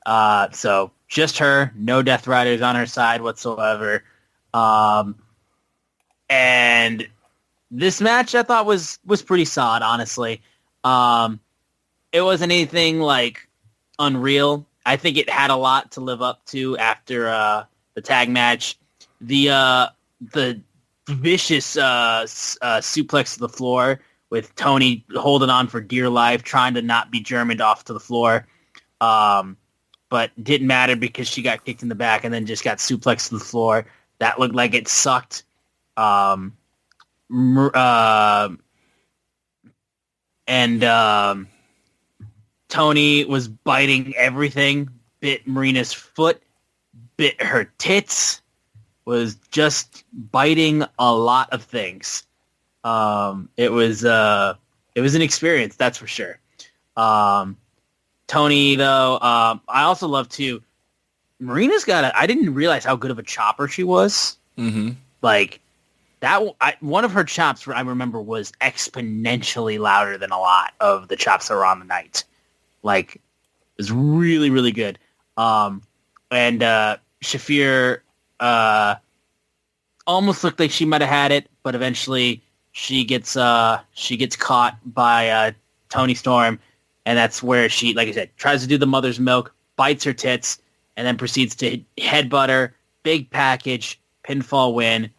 So just her, no Death Riders on her side whatsoever. And this match I thought was pretty solid, honestly. It wasn't anything like unreal. I think it had a lot to live up to after the tag match. The vicious suplex to the floor with Toni holding on for dear life, trying to not be Germaned off to the floor. But didn't matter because she got kicked in the back and then just got suplexed to the floor. That looked like it sucked. Toni was biting everything, bit Marina's foot, bit her tits, was just biting a lot of things. It was an experience, that's for sure. Toni, though, I also love too. Marina's I didn't realize how good of a chopper she was.
Mm-hmm.
Like that, one of her chops I remember was exponentially louder than a lot of the chops that were on the night. Like, it was really, really good. And Shafir almost looked like she might have had it, but eventually she gets caught by Toni Storm, and that's where she, like I said, tries to do the mother's milk, bites her tits, and then proceeds to headbutt her. Big package, pinfall win,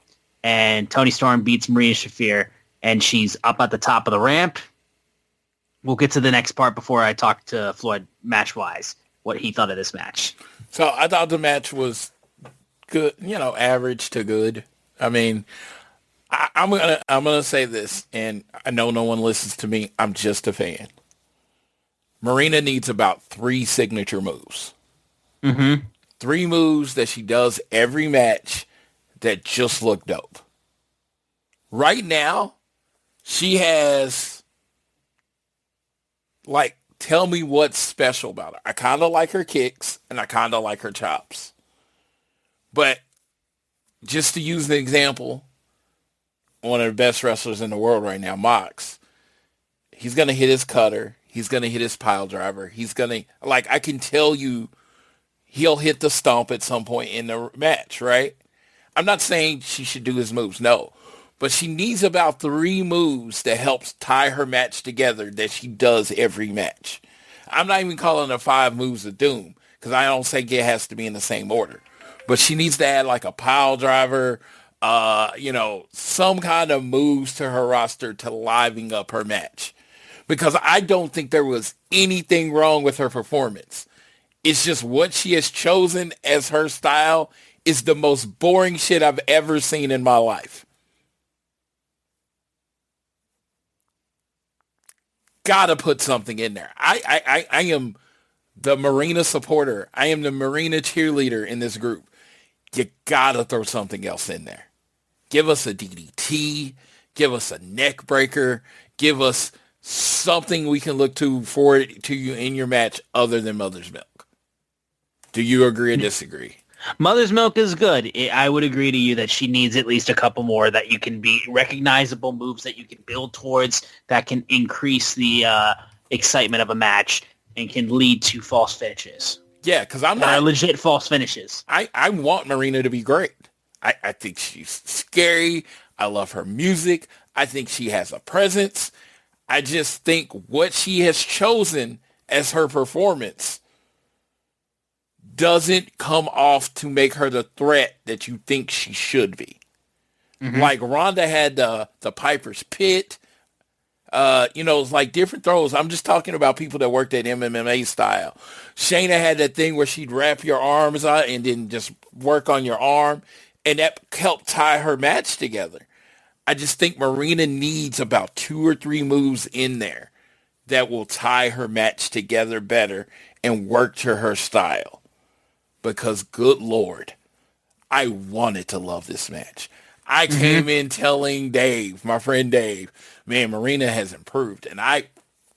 and Toni Storm beats Marina Shafir, and she's up at the top of the ramp. We'll get to the next part before I talk to Floyd match-wise, what he thought of this match.
So I thought the match was good, average to good. I mean, I'm gonna say this, and I know no one listens to me. I'm just a fan. Marina needs about 3 signature moves.
Mm-hmm.
3 moves that she does every match that just look dope. Right now, she has, tell me what's special about her. I kind of like her kicks, and I kind of like her chops. But just to use an example, one of the best wrestlers in the world right now, Mox, he's going to hit his cutter. He's going to hit his pile driver. He's going to, I can tell you, he'll hit the stomp at some point in the match, right? I'm not saying she should do his moves, no. but she needs about 3 moves that helps tie her match together that she does every match. I'm not even calling her 5 moves of doom because I don't think it has to be in the same order. But she needs to add like a pile driver, some kind of moves to her roster to liven up her match. Because I don't think there was anything wrong with her performance. It's just what she has chosen as her style is the most boring shit I've ever seen in my life. Gotta put something in there. I am the Marina supporter. I am the Marina cheerleader in this group. You gotta throw something else in there. Give us a DDT. Give us a neck breaker. Give us something we can look to forward to you in your match other than Mother's Milk. Do you agree or disagree?
Mother's Milk is good. I would agree to you that she needs at least a couple more that you can be recognizable moves that you can build towards that can increase the excitement of a match and can lead to false finishes.
Yeah, because I'm not
legit false finishes.
I want Marina to be great. I think she's scary. I love her music. I think she has a presence. I just think what she has chosen as her performance doesn't come off to make her the threat that you think she should be. Mm-hmm. Like Ronda had the Piper's Pit. It's like different throws. I'm just talking about people that worked at MMA style. Shayna had that thing where she'd wrap your arms out and then just work on your arm. And that helped tie her match together. I just think Marina needs about 2 or 3 moves in there that will tie her match together better and work to her style. Because good Lord, I wanted to love this match. I came in telling Dave, my friend Dave, man, Marina has improved. And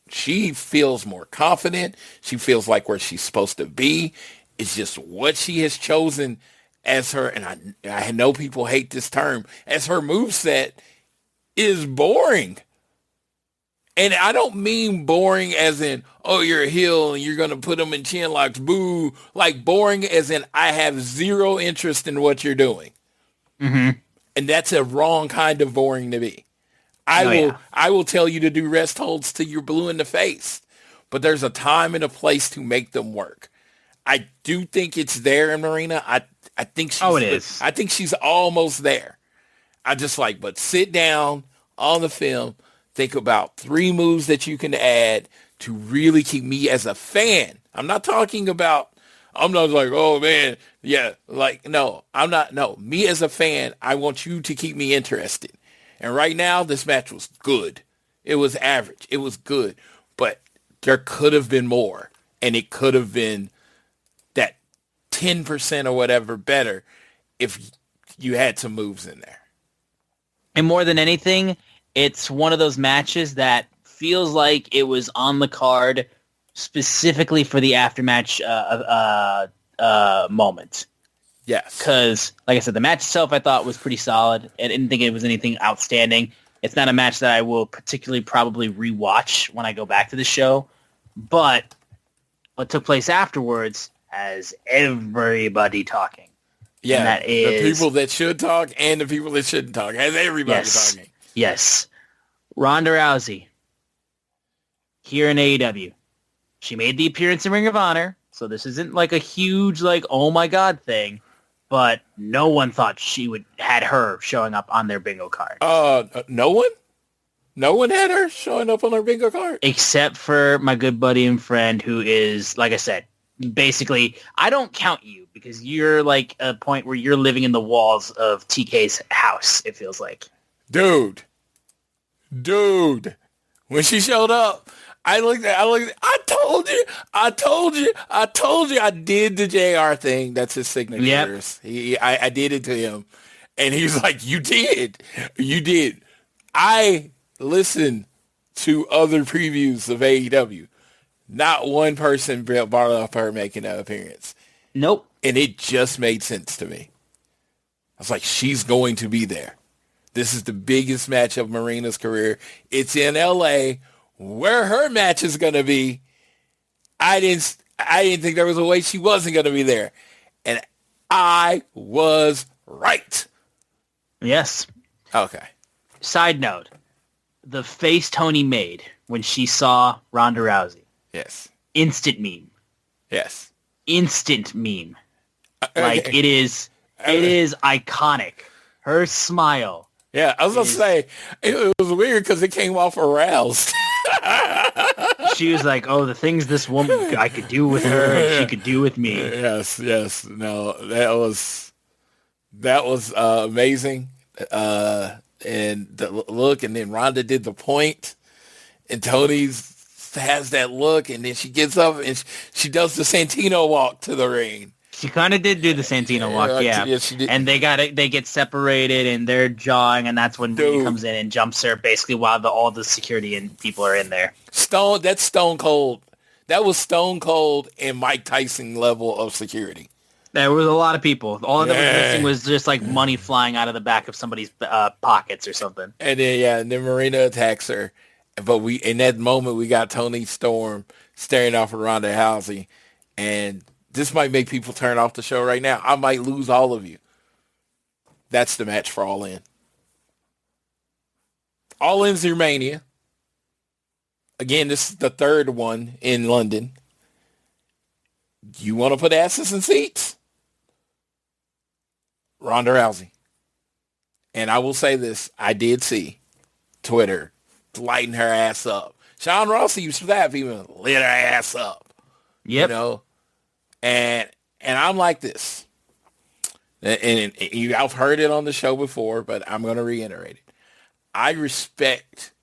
she feels more confident. She feels like where she's supposed to be. It's just what she has chosen as her, and I know people hate this term, as her moveset is boring. And I don't mean boring as in, oh, you're a heel and you're going to put them in chin locks, boo. Like boring as in I have zero interest in what you're doing. Mm-hmm. And that's a wrong kind of boring to be. I will tell you to do rest holds till you're blue in the face. But there's a time and a place to make them work. I do think it's there in Marina. I think she's,
it is.
I think she's almost there. But sit down on the film, think about 3 moves that you can add to really keep me as a fan. I'm not talking about, I'm not like, oh man, yeah, like, no, I'm not, no, me as a fan, I want you to keep me interested. And right now, this match was good. It was average. It was good. But there could have been more. And it could have been that 10% or whatever better if you had some moves in there.
And more than anything, it's one of those matches that feels like it was on the card specifically for the aftermatch moment.
Yes.
Because, like I said, the match itself I thought was pretty solid. I didn't think it was anything outstanding. It's not a match that I will particularly probably rewatch when I go back to the show. But what took place afterwards has everybody talking.
Yeah,
and that is,
the people that should talk and the people that shouldn't talk. Has everybody talking.
Yes. Ronda Rousey here in AEW. She made the appearance in Ring of Honor, so this isn't like a huge, like, oh my God thing, but no one thought had her showing up on their bingo card.
No one? No one had her showing up on her bingo card?
Except for my good buddy and friend who is, like I said, basically, I don't count you because you're like a point where you're living in the walls of TK's house, it feels like. Dude.
When she showed up, I told you, I did the JR thing. That's his signature. Yep. I did it to him. And he was like, you did. I listened to other previews of AEW. Not one person brought up her making that appearance.
Nope.
And it just made sense to me. I was like, she's going to be there. This is the biggest match of Marina's career. It's in LA, where her match is going to be. I didn't think there was a way she wasn't going to be there. And I was right.
Yes.
Okay.
Side note, the face Tony made when she saw Ronda Rousey.
Yes.
Instant meme.
Yes.
Instant meme. Like, it is iconic. Her smile.
Yeah, I was going to say, it was weird because it came off aroused.
She was like, oh, the things this woman I could do with her and she could do with me.
Yes. No, that was amazing. And the look, and then Ronda did the point, and Tony's has that look, and then she gets up and she does the Santino walk to the ring.
She kind of did do the Santino walk, yeah.
Yeah, she did.
And they get separated, and they're jawing, and that's when he comes in and jumps her, basically while all the security and people are in there.
That's Stone Cold. That was Stone Cold and Mike Tyson level of security.
There was a lot of people. All that was missing was just like money flying out of the back of somebody's pockets or something.
And then Marina attacks her. But in that moment, we got Tony Storm staring off at Ronda Rousey. And this might make people turn off the show right now. I might lose all of you. That's the match for All In. All In's your Mania. Again, this is the third one in London. You want to put asses in seats? Ronda Rousey. And I will say this. I did see Twitter lighting her ass up. Sean Ross used to have even lit her ass up.
Yep.
You know? And I'm like this. And I've heard it on the show before, but I'm going to reiterate it. I respect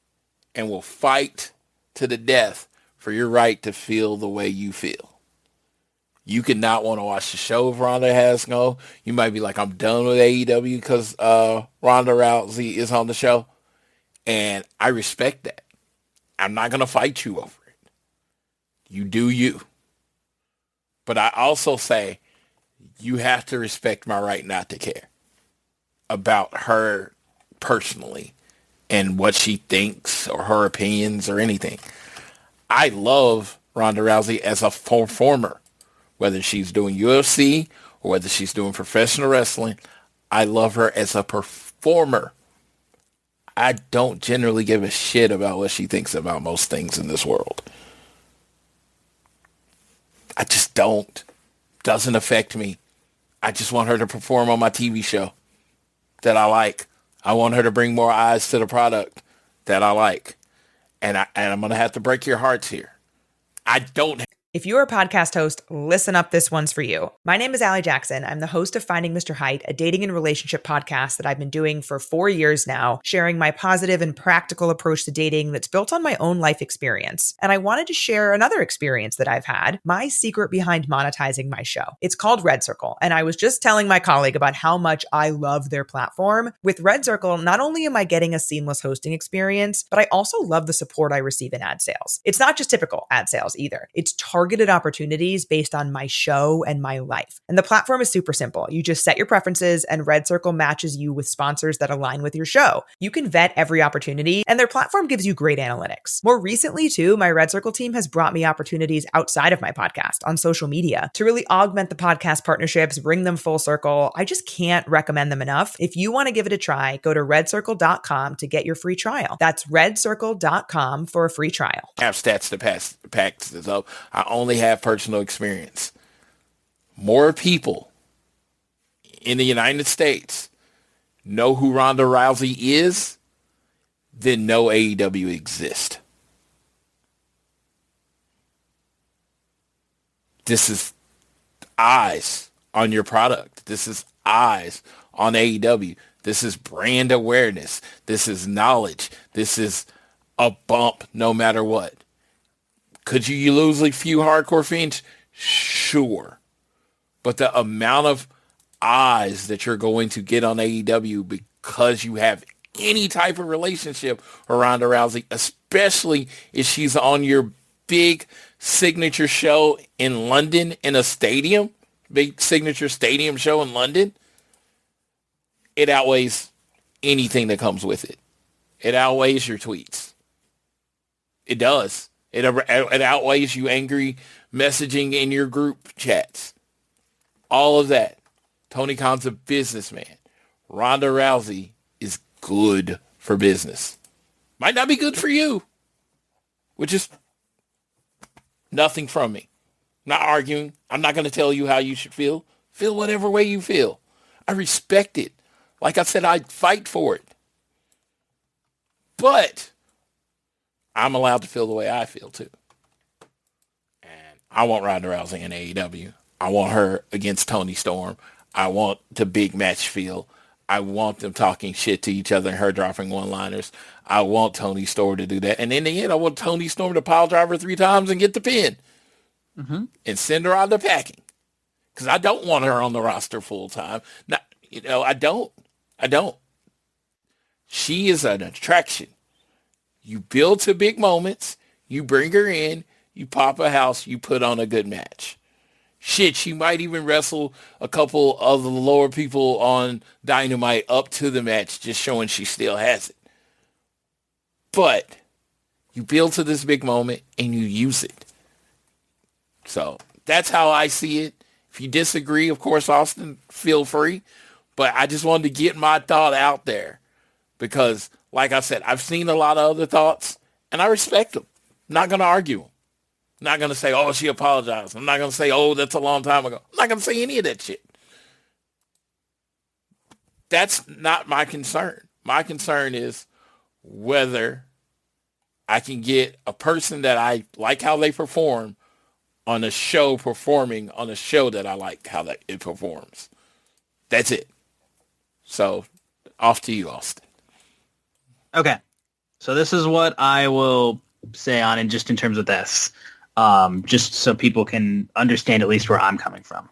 and will fight to the death for your right to feel the way you feel. You could not want to watch the show if Ronda has no. You might be like, I'm done with AEW because Ronda Rousey is on the show. And I respect that. I'm not going to fight you over it. You do you. But I also say you have to respect my right not to care about her personally and what she thinks or her opinions or anything. I love Ronda Rousey as a performer, whether she's doing UFC or whether she's doing professional wrestling. I love her as a performer. I don't generally give a shit about what she thinks about most things in this world. I just don't. Doesn't affect me. I just want her to perform on my TV show that I like. I want her to bring more eyes to the product that I like. And I'm going to have to break your hearts here. I don't.
If you're a podcast host, listen up, this one's for you. My name is Allie Jackson. I'm the host of Finding Mr. Height, a dating and relationship podcast that I've been doing for 4 years now, sharing my positive and practical approach to dating that's built on my own life experience. And I wanted to share another experience that I've had, my secret behind monetizing my show. It's called Red Circle, and I was just telling my colleague about how much I love their platform. With Red Circle, not only am I getting a seamless hosting experience, but I also love the support I receive in ad sales. It's not just typical ad sales either. It's targeted opportunities based on my show and my life. And the platform is super simple. You just set your preferences and Red Circle matches you with sponsors that align with your show. You can vet every opportunity and their platform gives you great analytics. More recently too, my Red Circle team has brought me opportunities outside of my podcast on social media to really augment the podcast partnerships, bring them full circle. I just can't recommend them enough. If you want to give it a try, go to redcircle.com to get your free trial. That's redcircle.com for a free trial.
I have stats to pack this up. I only have personal experience. More people in the United States know who Ronda Rousey is than know AEW exists. This is eyes on your product. This is eyes on AEW. This is brand awareness. This is knowledge. This is a bump no matter what. Could you lose a few hardcore fans? Sure. But the amount of eyes that you're going to get on AEW because you have any type of relationship with Ronda Rousey, especially if she's on your big signature show in London in a stadium, big signature stadium show in London, it outweighs anything that comes with it. It outweighs your tweets. It does. It outweighs you angry messaging in your group chats. All of that. Tony Khan's a businessman. Ronda Rousey is good for business. Might not be good for you, which is nothing from me. I'm not arguing. I'm not going to tell you how you should feel. Feel whatever way you feel. I respect it. Like I said, I'd fight for it. But I'm allowed to feel the way I feel too. And I want Ronda Rousey in AEW. I want her against Toni Storm. I want the big match feel. I want them talking shit to each other and her dropping one-liners. I want Toni Storm to do that. And in the end, I want Toni Storm to pile drive her 3 times and get the pin. Mm-hmm. And send her out of packing. Because I don't want her on the roster full time. Now, I don't. She is an attraction. You build to big moments. You bring her in. You pop a house. You put on a good match. Shit, she might even wrestle a couple of the lower people on Dynamite up to the match, just showing she still has it. But you build to this big moment and you use it. So that's how I see it. If you disagree, of course, Austin, feel free. But I just wanted to get my thought out there because, like I said, I've seen a lot of other thoughts and I respect them. I'm not going to argue them. I'm not going to say, oh, she apologized. I'm not going to say, oh, that's a long time ago. I'm not going to say any of that shit. That's not my concern. My concern is whether I can get a person that I like how they perform on a show performing on a show that I like how that it performs. That's it. So off to you, Austin.
Okay. So this is what I will say on it just in terms of this. Just so people can understand at least where I'm coming from.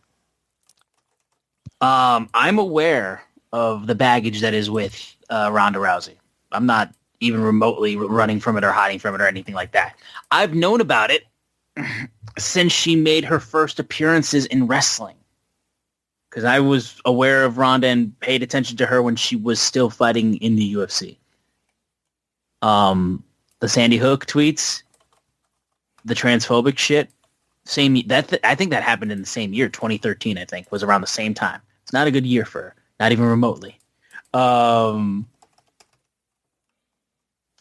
I'm aware of the baggage that is with Ronda Rousey. I'm not even remotely running from it or hiding from it or anything like that. I've known about it since she made her first appearances in wrestling. Because I was aware of Ronda and paid attention to her when she was still fighting in the UFC. The Sandy Hook tweets, the transphobic shit, I think that happened in the same year, 2013, I think, was around the same time. It's not a good year for her, not even remotely.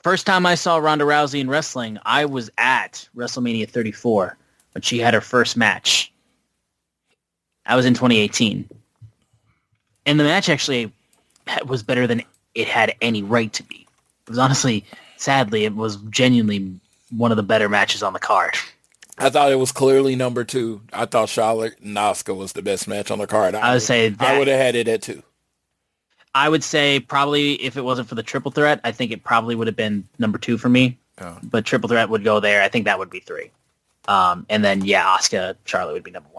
First time I saw Ronda Rousey in wrestling, I was at WrestleMania 34 when she had her first match. I was in 2018. And the match actually was better than it had any right to be. It was honestly, sadly, it was genuinely one of the better matches on the card.
I thought it was clearly number 2. I thought Charlotte and Asuka was the best match on the card. I would have had it at 2.
I would say probably if it wasn't for the triple threat, I think it probably would have been number 2 for me. Oh. But triple threat would go there. I think that would be 3. And then, Asuka, Charlotte would be number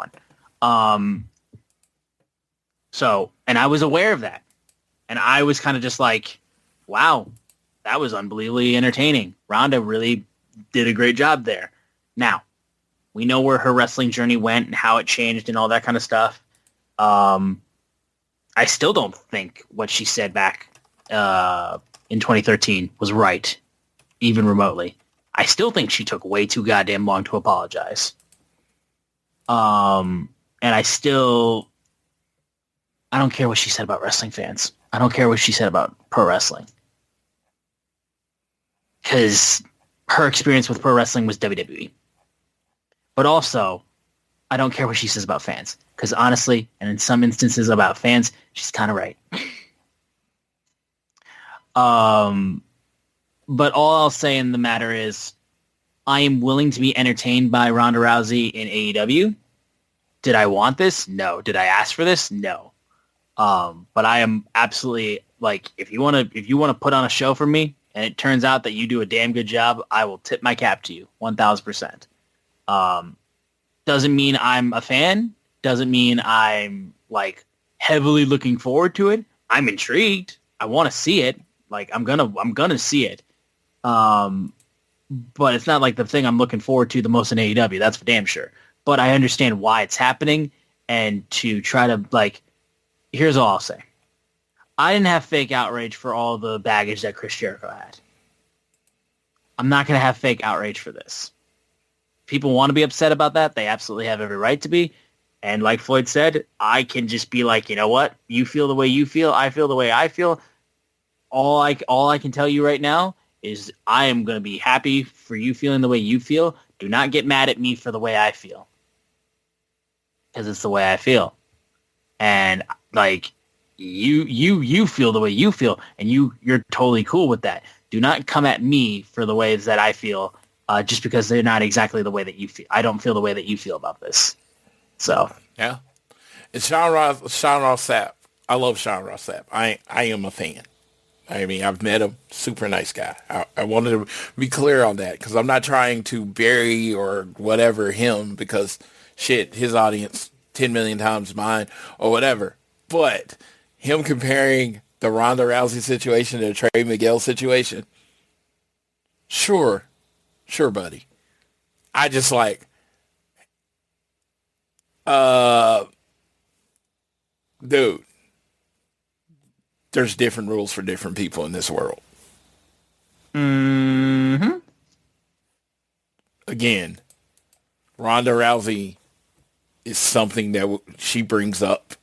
1. So, and I was aware of that. And I was kind of just like, wow, that was unbelievably entertaining. Ronda really did a great job there. Now, we know where her wrestling journey went and how it changed and all that kind of stuff. I still don't think what she said back in 2013 was right, even remotely. I still think she took way too goddamn long to apologize. And I don't care what she said about wrestling fans. I don't care what she said about pro wrestling. Because her experience with pro wrestling was WWE. But also, I don't care what she says about fans. Because honestly, and in some instances about fans, she's kind of right. But all I'll say in the matter is, I am willing to be entertained by Ronda Rousey in AEW. Did I want this? No. Did I ask for this? No. But I am absolutely like, if you want to put on a show for me, and it turns out that you do a damn good job, I will tip my cap to you, 1,000%. Doesn't mean I'm a fan. Doesn't mean I'm like heavily looking forward to it. I'm intrigued. I want to see it. Like I'm gonna see it. But it's not like the thing I'm looking forward to the most in AEW. That's for damn sure. But I understand why it's happening, and to try to like, here's all I'll say. I didn't have fake outrage for all the baggage that Chris Jericho had. I'm not going to have fake outrage for this. People want to be upset about that. They absolutely have every right to be. And like Floyd said, I can just be like, you know what? You feel the way you feel. I feel the way I feel. all I can tell you right now is I am going to be happy for you feeling the way you feel. Do not get mad at me for the way I feel, because it's the way I feel. And like you feel the way you feel, and you're totally cool with that. Do not come at me for the ways that I feel, just because they're not exactly the way that you feel. I don't feel the way that you feel about this. So
yeah, it's Sean Ross Sapp. I love Sean Ross Sapp. I am a fan. I mean, I've met him. Super nice guy. I wanted to be clear on that because I'm not trying to bury or whatever him because shit, his audience 10 million times mine or whatever. But him comparing the Ronda Rousey situation to the Trey Miguel situation, sure, buddy. I just like, dude, there's different rules for different people in this world.
mm-hmm.
Again, Ronda Rousey is something that she brings up.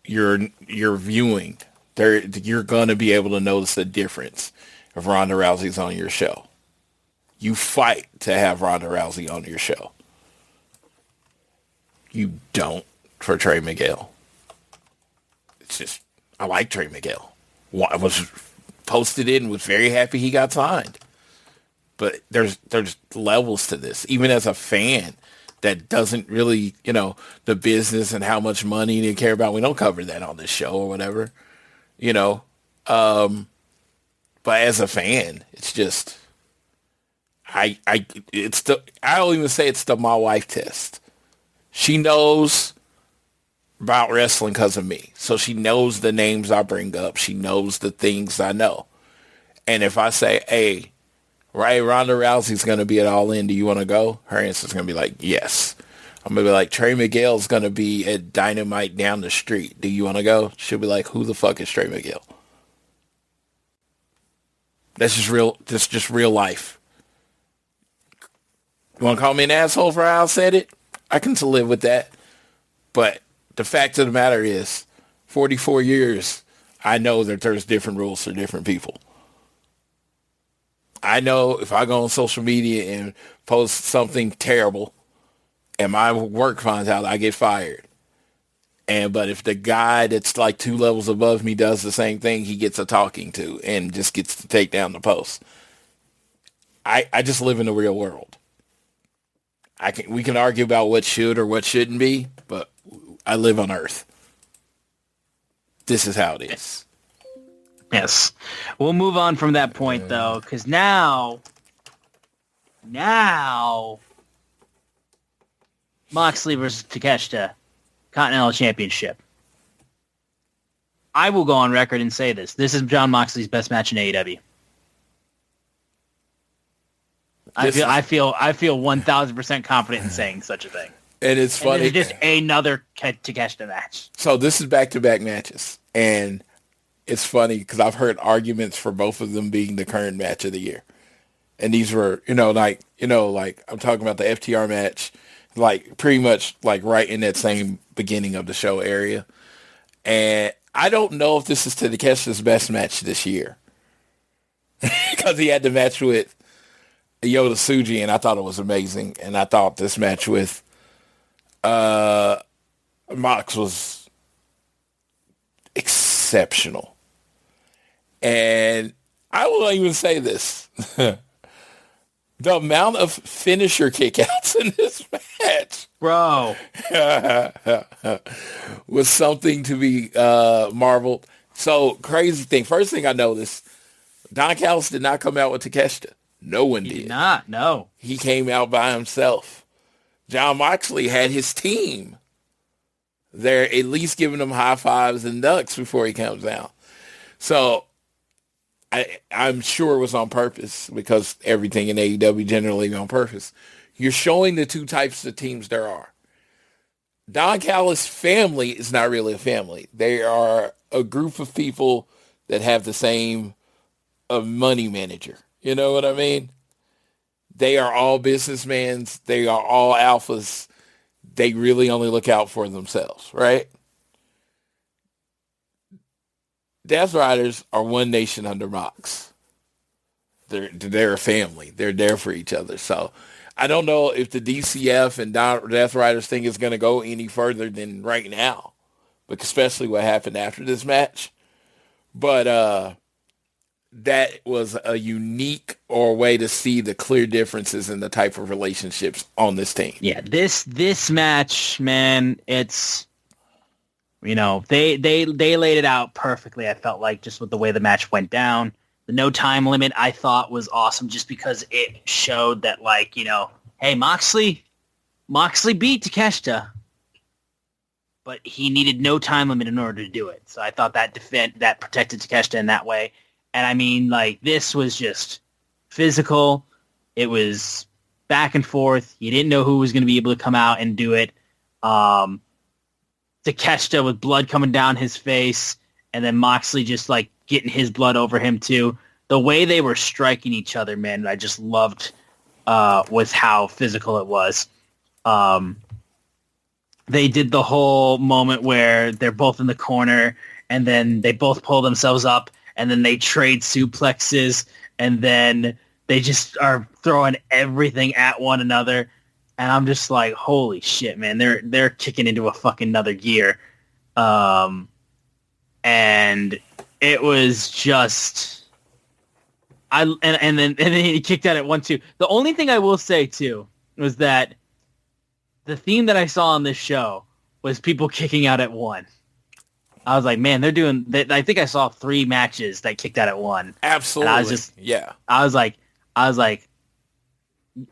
You're viewing there. You're gonna be able to notice the difference if Ronda Rousey's on your show. You fight to have Ronda Rousey on your show. You don't for Trey Miguel. It's just, I like Trey Miguel. I was posted it and was very happy he got signed. But there's levels to this. Even as a fan that doesn't really, the business and how much money they care about, we don't cover that on this show or whatever, But as a fan, it's just, I'll even say it's the my wife test. She knows about wrestling because of me. So she knows the names I bring up. She knows the things I know. And if I say, hey, right, Ronda Rousey's going to be at All In, do you want to go? Her answer's going to be like, yes. I'm going to be like, Trey Miguel's going to be at Dynamite down the street. Do you want to go? She'll be like, who the fuck is Trey Miguel? That's just real. That's just real life. You want to call me an asshole for how I said it? I can still live with that. But the fact of the matter is, 44 years, I know that there's different rules for different people. I know if I go on social media and post something terrible and my work finds out, I get fired. But if the guy that's like 2 levels above me does the same thing, he gets a talking to and just gets to take down the post. I just live in the real world. We can argue about what should or what shouldn't be, but I live on Earth. This is how it is.
Yes. We'll move on from that point, though, because now, Moxley versus Takeshita, Continental Championship. I will go on record and say this. This is Jon Moxley's best match in AEW. I feel 1,000% confident in saying such a thing.
And it's funny.
And it's just another Takeshita match.
So this is back-to-back matches. And it's funny because I've heard arguments for both of them being the current match of the year. And these were, I'm talking about the FTR match, like pretty much like right in that same beginning of the show area. And I don't know if this is Takeshita's best match this year. Because he had the match with Yota Tsuji, and I thought it was amazing. And I thought this match with Mox was exceptional. And I will even say this. The amount of finisher kickouts in this match,
bro,
was something to be marveled. So, crazy thing. First thing I noticed, Don Callis did not come out with Takeshita. No one did.
He did not, no.
He came out by himself. Jon Moxley had his team there, at least giving him high fives and ducks before he comes out. So, I'm sure it was on purpose because everything in AEW generally on purpose. You're showing the two types of teams there are. Don Callis' family is not really a family. They are a group of people that have the same money manager. You know what I mean? They are all businessmen. They are all alphas. They really only look out for themselves, right? Death Riders are one nation under Mox. They're a family. They're there for each other. So I don't know if the DCF and Death Riders thing is going to go any further than right now, but especially what happened after this match. But that was a unique or way to see the clear differences in the type of relationships on this team.
Yeah, this match, man, it's, you know, they laid it out perfectly. I felt like just with the way the match went down. The no time limit I thought was awesome just because it showed that, like, you know, hey, Moxley beat Takeshita, but he needed no time limit in order to do it. So I thought that protected Takeshita in that way. And I mean, like, this was just physical. It was back and forth. You didn't know who was going to be able to come out and do it. Takeshita with blood coming down his face, and then Moxley just, like, getting his blood over him too. The way they were striking each other, man, I just loved was how physical it was. They did the whole moment where they're both in the corner and then they both pull themselves up and then they trade suplexes and then they just are throwing everything at one another. And I'm just like, holy shit, man, they're kicking into a fucking another gear. And it was just, and then he kicked out at 1-2. The only thing I will say too was that the theme that I saw on this show was people kicking out at 1. I was like, man, they're doing. I think I saw 3 matches that kicked out at 1.
Absolutely,
and I was just,
yeah.
I was like,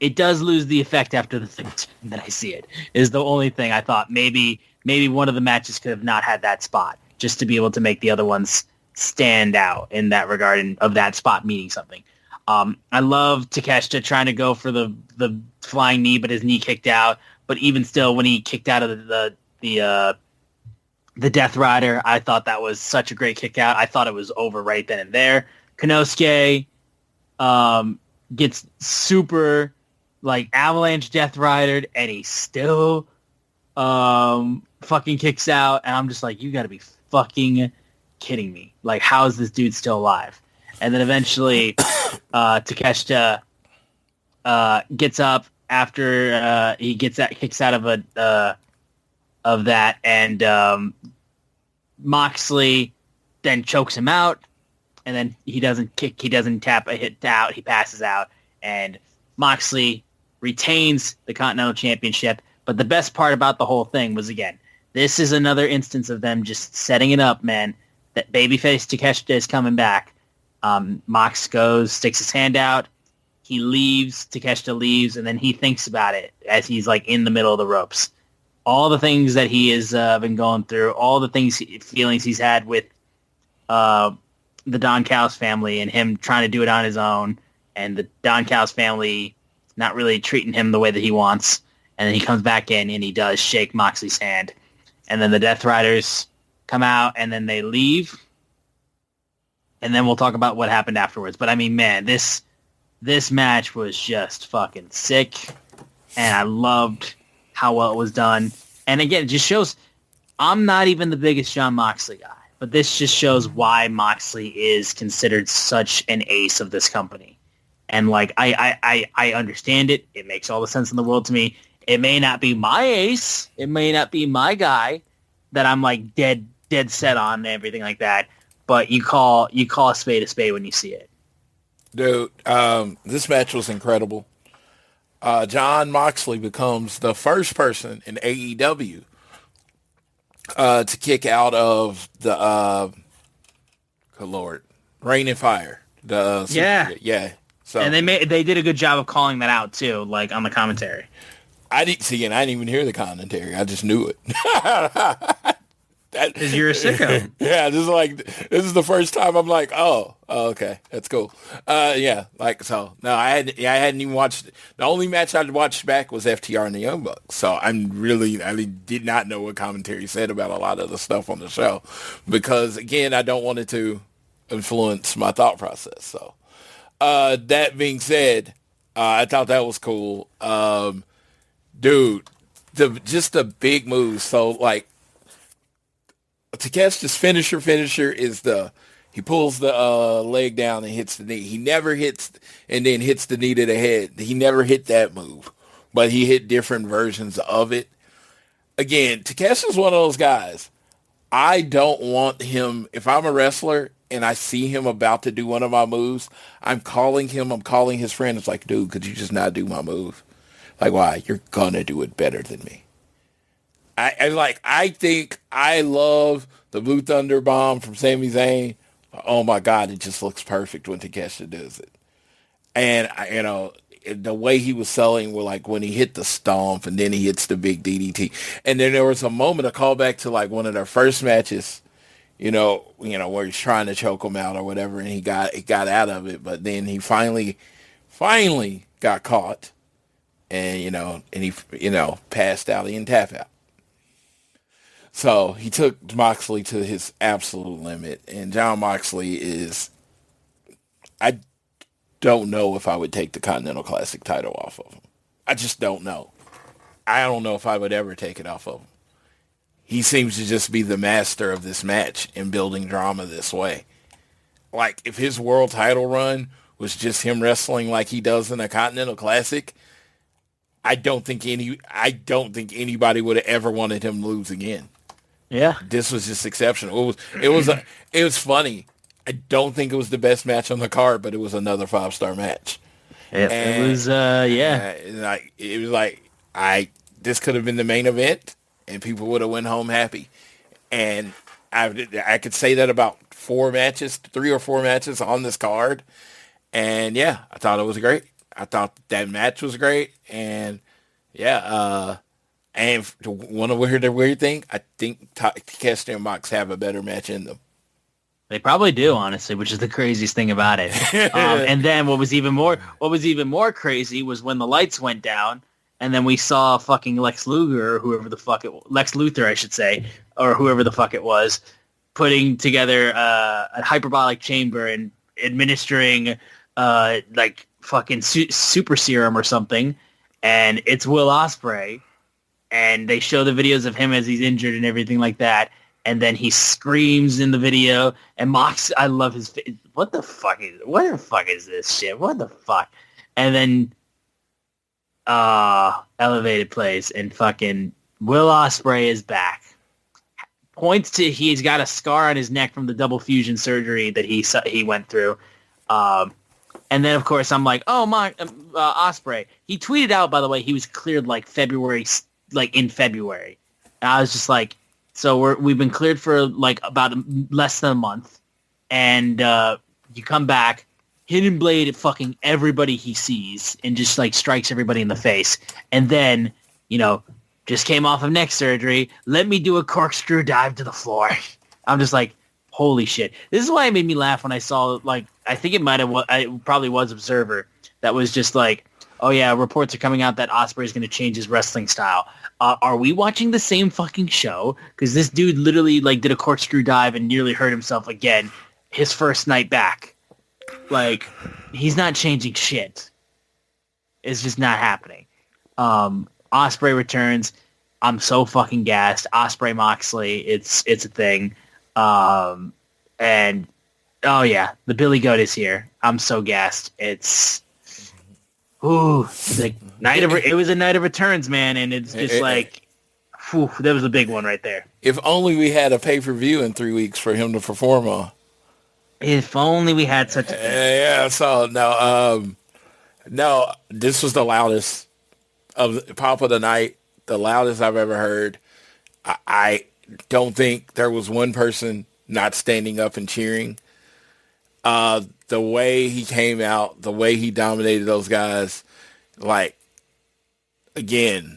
it does lose the effect after the third time that I see it. Is the only thing I thought maybe one of the matches could have not had that spot just to be able to make the other ones stand out in that regard and of that spot meaning something. I love Takeshita trying to go for the flying knee, but his knee kicked out. But even still, when he kicked out of the Death Rider, I thought that was such a great kick out. I thought it was over right then and there. Konosuke gets super like avalanche Death Ridered, and he still fucking kicks out. And I'm just like, you got to be fucking kidding me. Like, how is this dude still alive? And then eventually Takeshita gets up after he kicks out of that, and Moxley then chokes him out, and then he doesn't tap a hit out, he passes out, and Moxley retains the Continental Championship. But the best part about the whole thing was, again, this is another instance of them just setting it up, man, that babyface Takeshita is coming back. Mox goes, sticks his hand out, he leaves, Takeshita leaves, and then he thinks about it as he's like in the middle of the ropes. All the things that he has been going through, all the feelings he's had with the Don Callis family and him trying to do it on his own, and the Don Callis family not really treating him the way that he wants. And then he comes back in and he does shake Moxley's hand. And then the Death Riders come out and then they leave. And then we'll talk about what happened afterwards. But I mean, man, this match was just fucking sick. And I loved how well it was done. And again, it just shows I'm not even the biggest Jon Moxley guy. But this just shows why Moxley is considered such an ace of this company. And like, I understand it. It makes all the sense in the world to me. It may not be my ace. It may not be my guy that I'm like dead set on and everything like that. But you call a spade when you see it.
Dude, this match was incredible. Jon Moxley becomes the first person in AEW to kick out of the good Lord, Rain and Fire. Yeah. So,
and they did a good job of calling that out too, like on the commentary.
I didn't even hear the commentary. I just knew it.
Because you're a sicko.
Yeah, this is the first time I'm like, oh, okay, that's cool. Yeah, like, so no, I hadn't even watched. The only match I'd watched back was FTR and the Young Bucks. So I did not know what commentary said about a lot of the stuff on the show, because again, I don't want it to influence my thought process. So that being said, I thought that was cool. Dude, the big moves. So like, Takeshita's finisher is he pulls the leg down and hits the knee. He never hits and then hits the knee to the head. He never hit that move, but he hit different versions of it. Again, Takeshi's one of those guys. I don't want him, if I'm a wrestler and I see him about to do one of my moves, I'm calling his friend. It's like, dude, could you just not do my move? Like, why? You're going to do it better than me. I think I love the Blue Thunder Bomb from Sami Zayn. Oh my God, it just looks perfect when Takeshita does it. And, the way he was selling were like when he hit the stomp and then he hits the big DDT. And then there was a moment, a callback to like one of their first matches, where he's trying to choke him out or whatever, and he got out of it. But then he finally got caught and, and he, passed out. He didn't tap out. So he took Moxley to his absolute limit, and Jon Moxley I don't know if I would take the Continental Classic title off of him. I just don't know. I don't know if I would ever take it off of him. He seems to just be the master of this match and building drama this way. Like, if his world title run was just him wrestling like he does in a Continental Classic, I don't think anybody would have ever wanted him to lose again.
Yeah.
This was just exceptional. It was funny. I don't think it was the best match on the card, but it was another 5-star match.
It was yeah.
This could have been the main event and people would have went home happy. And I could say that about 3 or 4 matches on this card. And yeah, I thought it was great. I thought that match was great. And yeah, and want to hear the weird thing? I think Takeshita and Mox have a better match in them.
They probably do, honestly, which is the craziest thing about it. And then what was even more crazy was when the lights went down, and then we saw fucking Lex Luger, or whoever the fuck Lex Luthor, I should say, or whoever the fuck it was, putting together a hyperbolic chamber and administering like fucking super serum or something, and it's Will Ospreay. And they show the videos of him as he's injured and everything like that. And then he screams in the video. And Mox, I love his face. What the fuck is this shit? What the fuck? And then Elevated plays and fucking Will Ospreay is back. Points to he's got a scar on his neck from the double fusion surgery that he went through. And then, of course, I'm like, oh, Ospreay. He tweeted out, by the way, he was cleared in February. And I was just like, so we've been cleared for like about less than a month, and you come back, hidden blade at fucking everybody he sees, and just like strikes everybody in the face, and then just came off of neck surgery. Let me do a corkscrew dive to the floor. I'm just like, holy shit. This is why it made me laugh when I saw I think it probably was Observer that was just like, oh yeah, reports are coming out that Ospreay is going to change his wrestling style. Are we watching the same fucking show? Because this dude literally did a corkscrew dive and nearly hurt himself again his first night back. He's not changing shit. It's just not happening. Ospreay returns. I'm so fucking gassed. Ospreay Moxley, it's a thing. And oh yeah, the Billy Goat is here. I'm so gassed. It's it was a night of returns, man, and it's just that was a big one right there.
If only we had a pay-per-view in 3 weeks for him to perform on.
If only we had such a thing.
Yeah, so no, this was the loudest of pop of the night, the loudest I've ever heard. I don't think there was one person not standing up and cheering. The way he came out, the way he dominated those guys, again,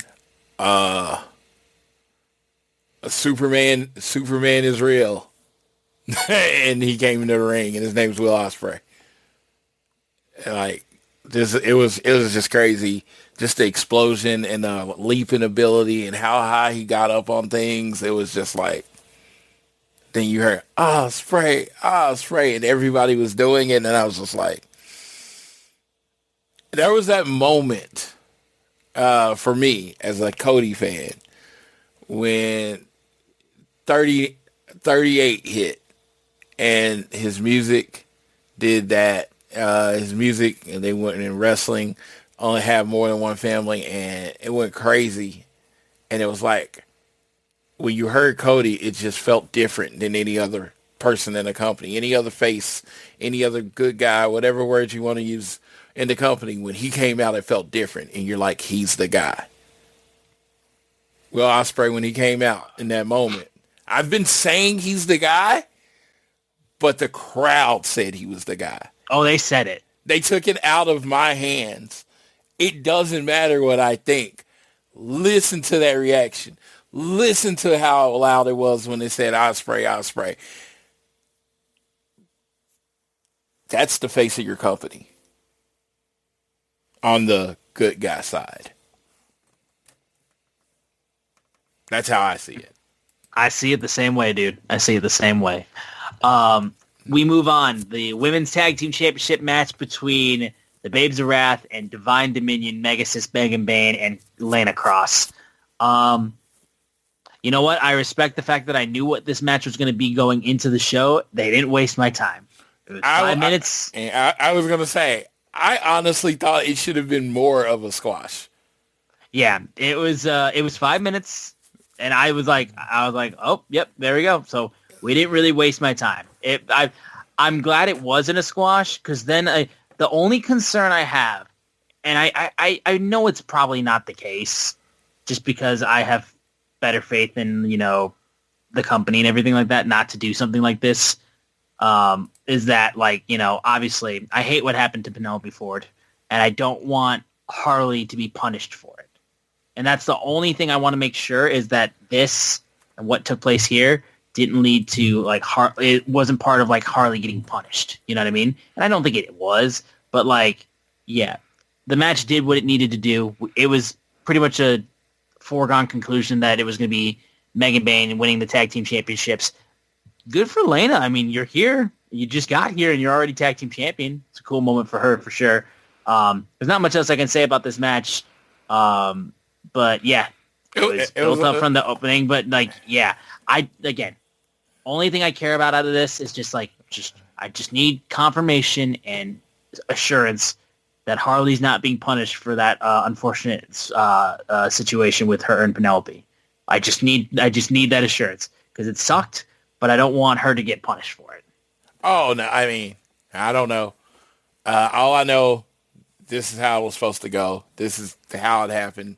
Superman is real. And he came into the ring, and his name's Will Ospreay. It was just crazy, just the explosion and the leaping ability and how high he got up on things. It was just then you heard, Ospreay, and everybody was doing it, and I was just like, there was that moment for me as a Cody fan when 38 hit, and his music did that. His music, and they went in wrestling, only have more than one family, and it went crazy. And it was like, when you heard Cody, it just felt different than any other person in the company, any other face, any other good guy, whatever words you want to use in the company. When he came out, it felt different, and you're like, he's the guy. Will Ospreay, when he came out in that moment, I've been saying he's the guy, but the crowd said he was the guy.
Oh, they said it.
They took it out of my hands. It doesn't matter what I think. Listen to that reaction. Listen to how loud it was when they said Ospreay, Ospreay. That's the face of your company on the good guy side. That's how I see it.
I see it the same way, dude. I see it the same way. We move on. The Women's Tag Team Championship match between the Babes of Wrath and Divine Dominion, Megasis, Megan Bayne, and Lana Cross. You know what? I respect the fact that I knew what this match was going to be going into the show. They didn't waste my time. It was 5 minutes.
I was going to say, I honestly thought it should have been more of a squash.
Yeah, it was 5 minutes, and I was like, oh, yep, there we go. So we didn't really waste my time. I'm glad it wasn't a squash, because then the only concern I have, and I know it's probably not the case, just because I have better faith in, the company and everything like that, not to do something like this, is that, obviously, I hate what happened to Penelope Ford, and I don't want Harley to be punished for it. And that's the only thing I want to make sure, is that this and what took place here didn't lead to, it wasn't part of, Harley getting punished. You know what I mean? And I don't think it was, but, yeah, the match did what it needed to do. It was pretty much a foregone conclusion that it was going to be Megan Bayne winning the tag team championships. Good for Lana. I mean, you're here. You just got here, and you're already tag team champion. It's a cool moment for her, for sure. There's not much else I can say about this match. But, yeah, it was built up from the opening. But, yeah, only thing I care about out of this is I just need confirmation and assurance that Harley's not being punished for that unfortunate situation with her and Penelope. I just need that assurance, because it sucked, but I don't want her to get punished for it.
Oh, no, I mean, I don't know. All I know, this is how it was supposed to go. This is how it happened.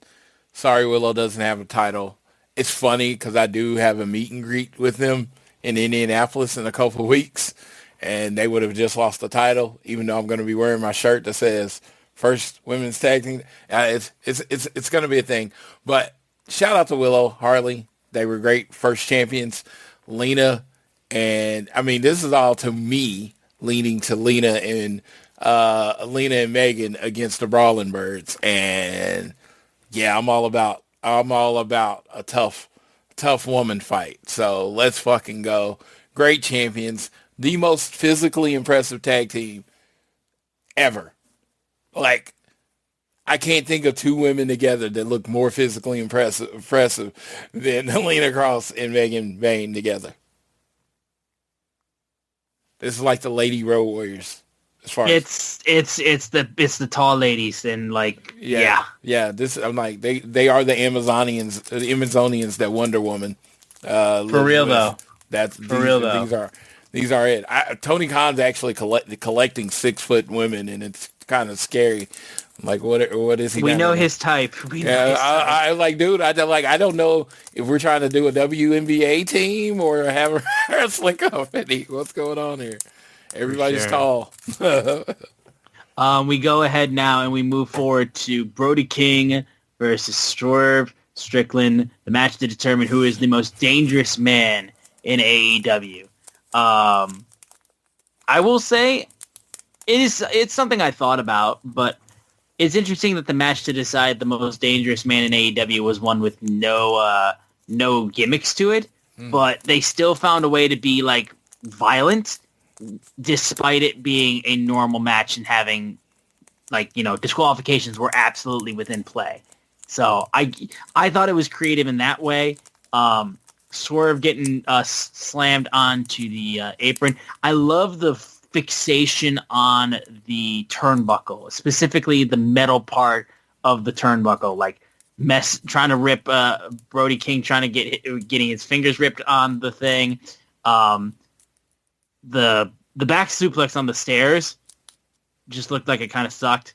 Sorry Willow doesn't have a title. It's funny because I do have a meet and greet with them in Indianapolis in a couple of weeks, and they would have just lost the title, even though I'm going to be wearing my shirt that says First Women's Tag Team. It's going to be a thing. But shout out to Willow, Harley. They were great first champions. Lena, and I mean, this is all to me leaning to Lena and Megan against the Brawling Birds. And yeah, I'm all about a tough woman fight. So let's fucking go. Great champions. The most physically impressive tag team ever. I can't think of two women together that look more physically impressive than Lena Cross and Megan Bayne together. This is like the Lady Road Warriors. As far
it's the tall ladies, and
yeah. This, I'm like, they are the Amazonians that Wonder Woman.
For real though.
These are it. Tony Khan's actually collecting 6-foot women, and it's kind of scary. Like, what is he?
We know his type.
I like, dude. I don't know if we're trying to do a WNBA team or have a wrestling company. What's going on here? Everybody's tall.
We go ahead now and we move forward to Brody King versus Swerve Strickland, the match to determine who is the most dangerous man in AEW. I will say it's something I thought about, but it's interesting that the match to decide the most dangerous man in AEW was one with no gimmicks to it, but they still found a way to be violent despite it being a normal match and having disqualifications were absolutely within play. So I thought it was creative in that way. Swerve getting slammed onto the apron. I love the fixation on the turnbuckle, specifically the metal part of the turnbuckle, like trying to rip Brody King, trying to getting his fingers ripped on the thing. The back suplex on the stairs just looked like it kind of sucked.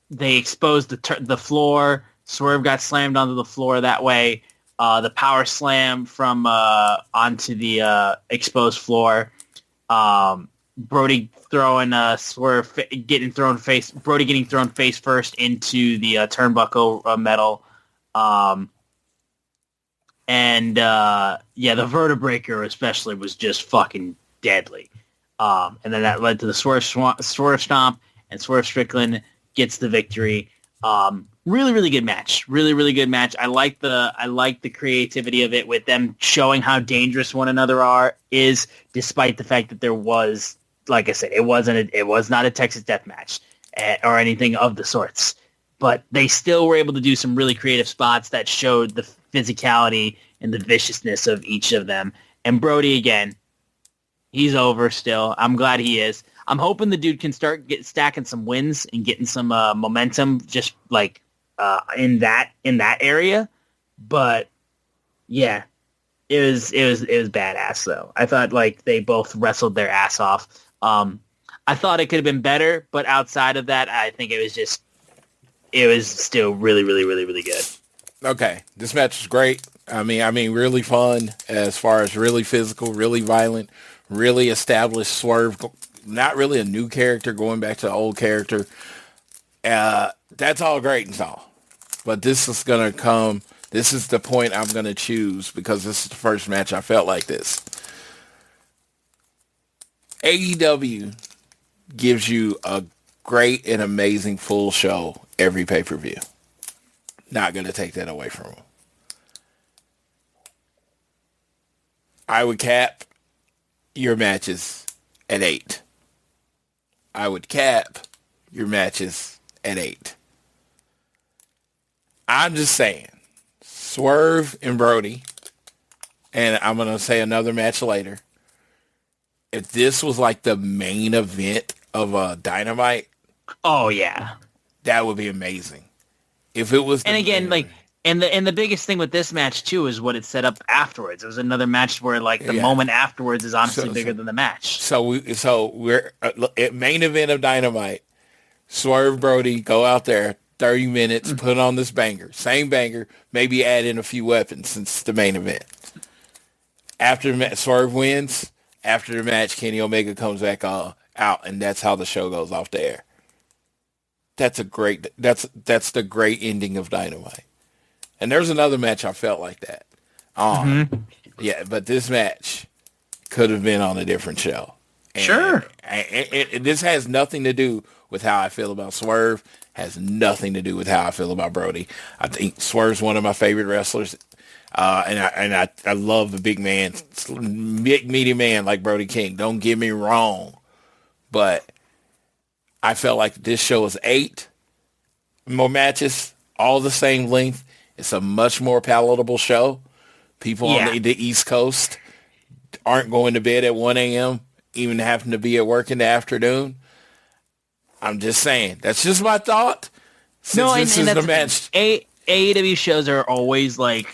They exposed the floor. Swerve got slammed onto the floor that way. The power slam from onto the exposed floor. Brody throwing Swerve getting thrown face. Brody getting thrown face first into the turnbuckle metal. And the vertebreaker especially was just fucking deadly. And then that led to the Swerve Stomp, and Swerve Strickland gets the victory. Really, really good match. Really, really good match. I like the creativity of it with them showing how dangerous one another is, despite the fact that there was, like I said, it was not a Texas Death Match or anything of the sorts. But they still were able to do some really creative spots that showed the physicality and the viciousness of each of them. And Brody, again, he's over still. I'm glad he is. I'm hoping the dude can start stacking some wins and getting some momentum, just like in that area. But yeah, it was badass though. I thought like they both wrestled their ass off. I thought it could have been better, but outside of that, I think it was still really, really, really, really good.
Okay, this match was great. I mean, really fun as far as really physical, really violent, really established Swerve. Not really a new character, going back to the old character. That's all great and all. But this is going to come, this is the point I'm going to choose because this is the first match I felt like this. AEW gives you a great and amazing full show every pay-per-view. Not going to take that away from them. I would cap your matches at 8. I would cap your matches at 8. I'm just saying, Swerve and Brody, and I'm going to say another match later. If this was like the main event of Dynamite,
oh yeah,
that would be amazing. If it was,
and again, like, and the biggest thing with this match too is what it set up afterwards. It was another match where like the moment afterwards is honestly bigger than the match.
So we're at main event of Dynamite. Swerve, Brody go out there 30 minutes, put on this banger, same banger, maybe add in a few weapons since the main event. After Swerve wins, after the match, Kenny Omega comes back out, and that's how the show goes off the air. That's the great ending of Dynamite. And there's another match I felt like that. Yeah, but this match could have been on a different show. And
sure.
This has nothing to do with how I feel about Swerve. Has nothing to do with how I feel about Brody. I think Swerve's one of my favorite wrestlers. And I love the big man, big meaty man like Brody King. Don't get me wrong. But I felt like this show was 8 more matches, all the same length. It's a much more palatable show. People on the East Coast aren't going to bed at 1 a.m., even having to be at work in the afternoon. I'm just saying. That's just my thought. This is the match.
AEW shows are always like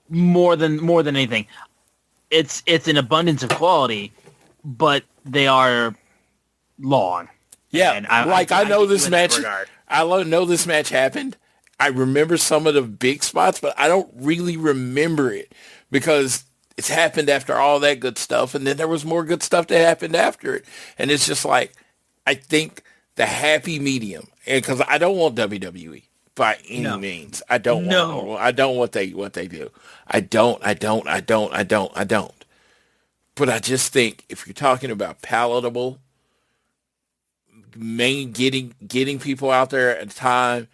more than anything. It's an abundance of quality, but they are long.
Yeah,
and
I know this match. I know this match happened. I remember some of the big spots, but I don't really remember it because it's happened after all that good stuff, and then there was more good stuff that happened after it. And it's just like, I think the happy medium, and because I don't want WWE by any means. I don't want what they do. I don't. But I just think if you're talking about palatable, getting people out there at a time,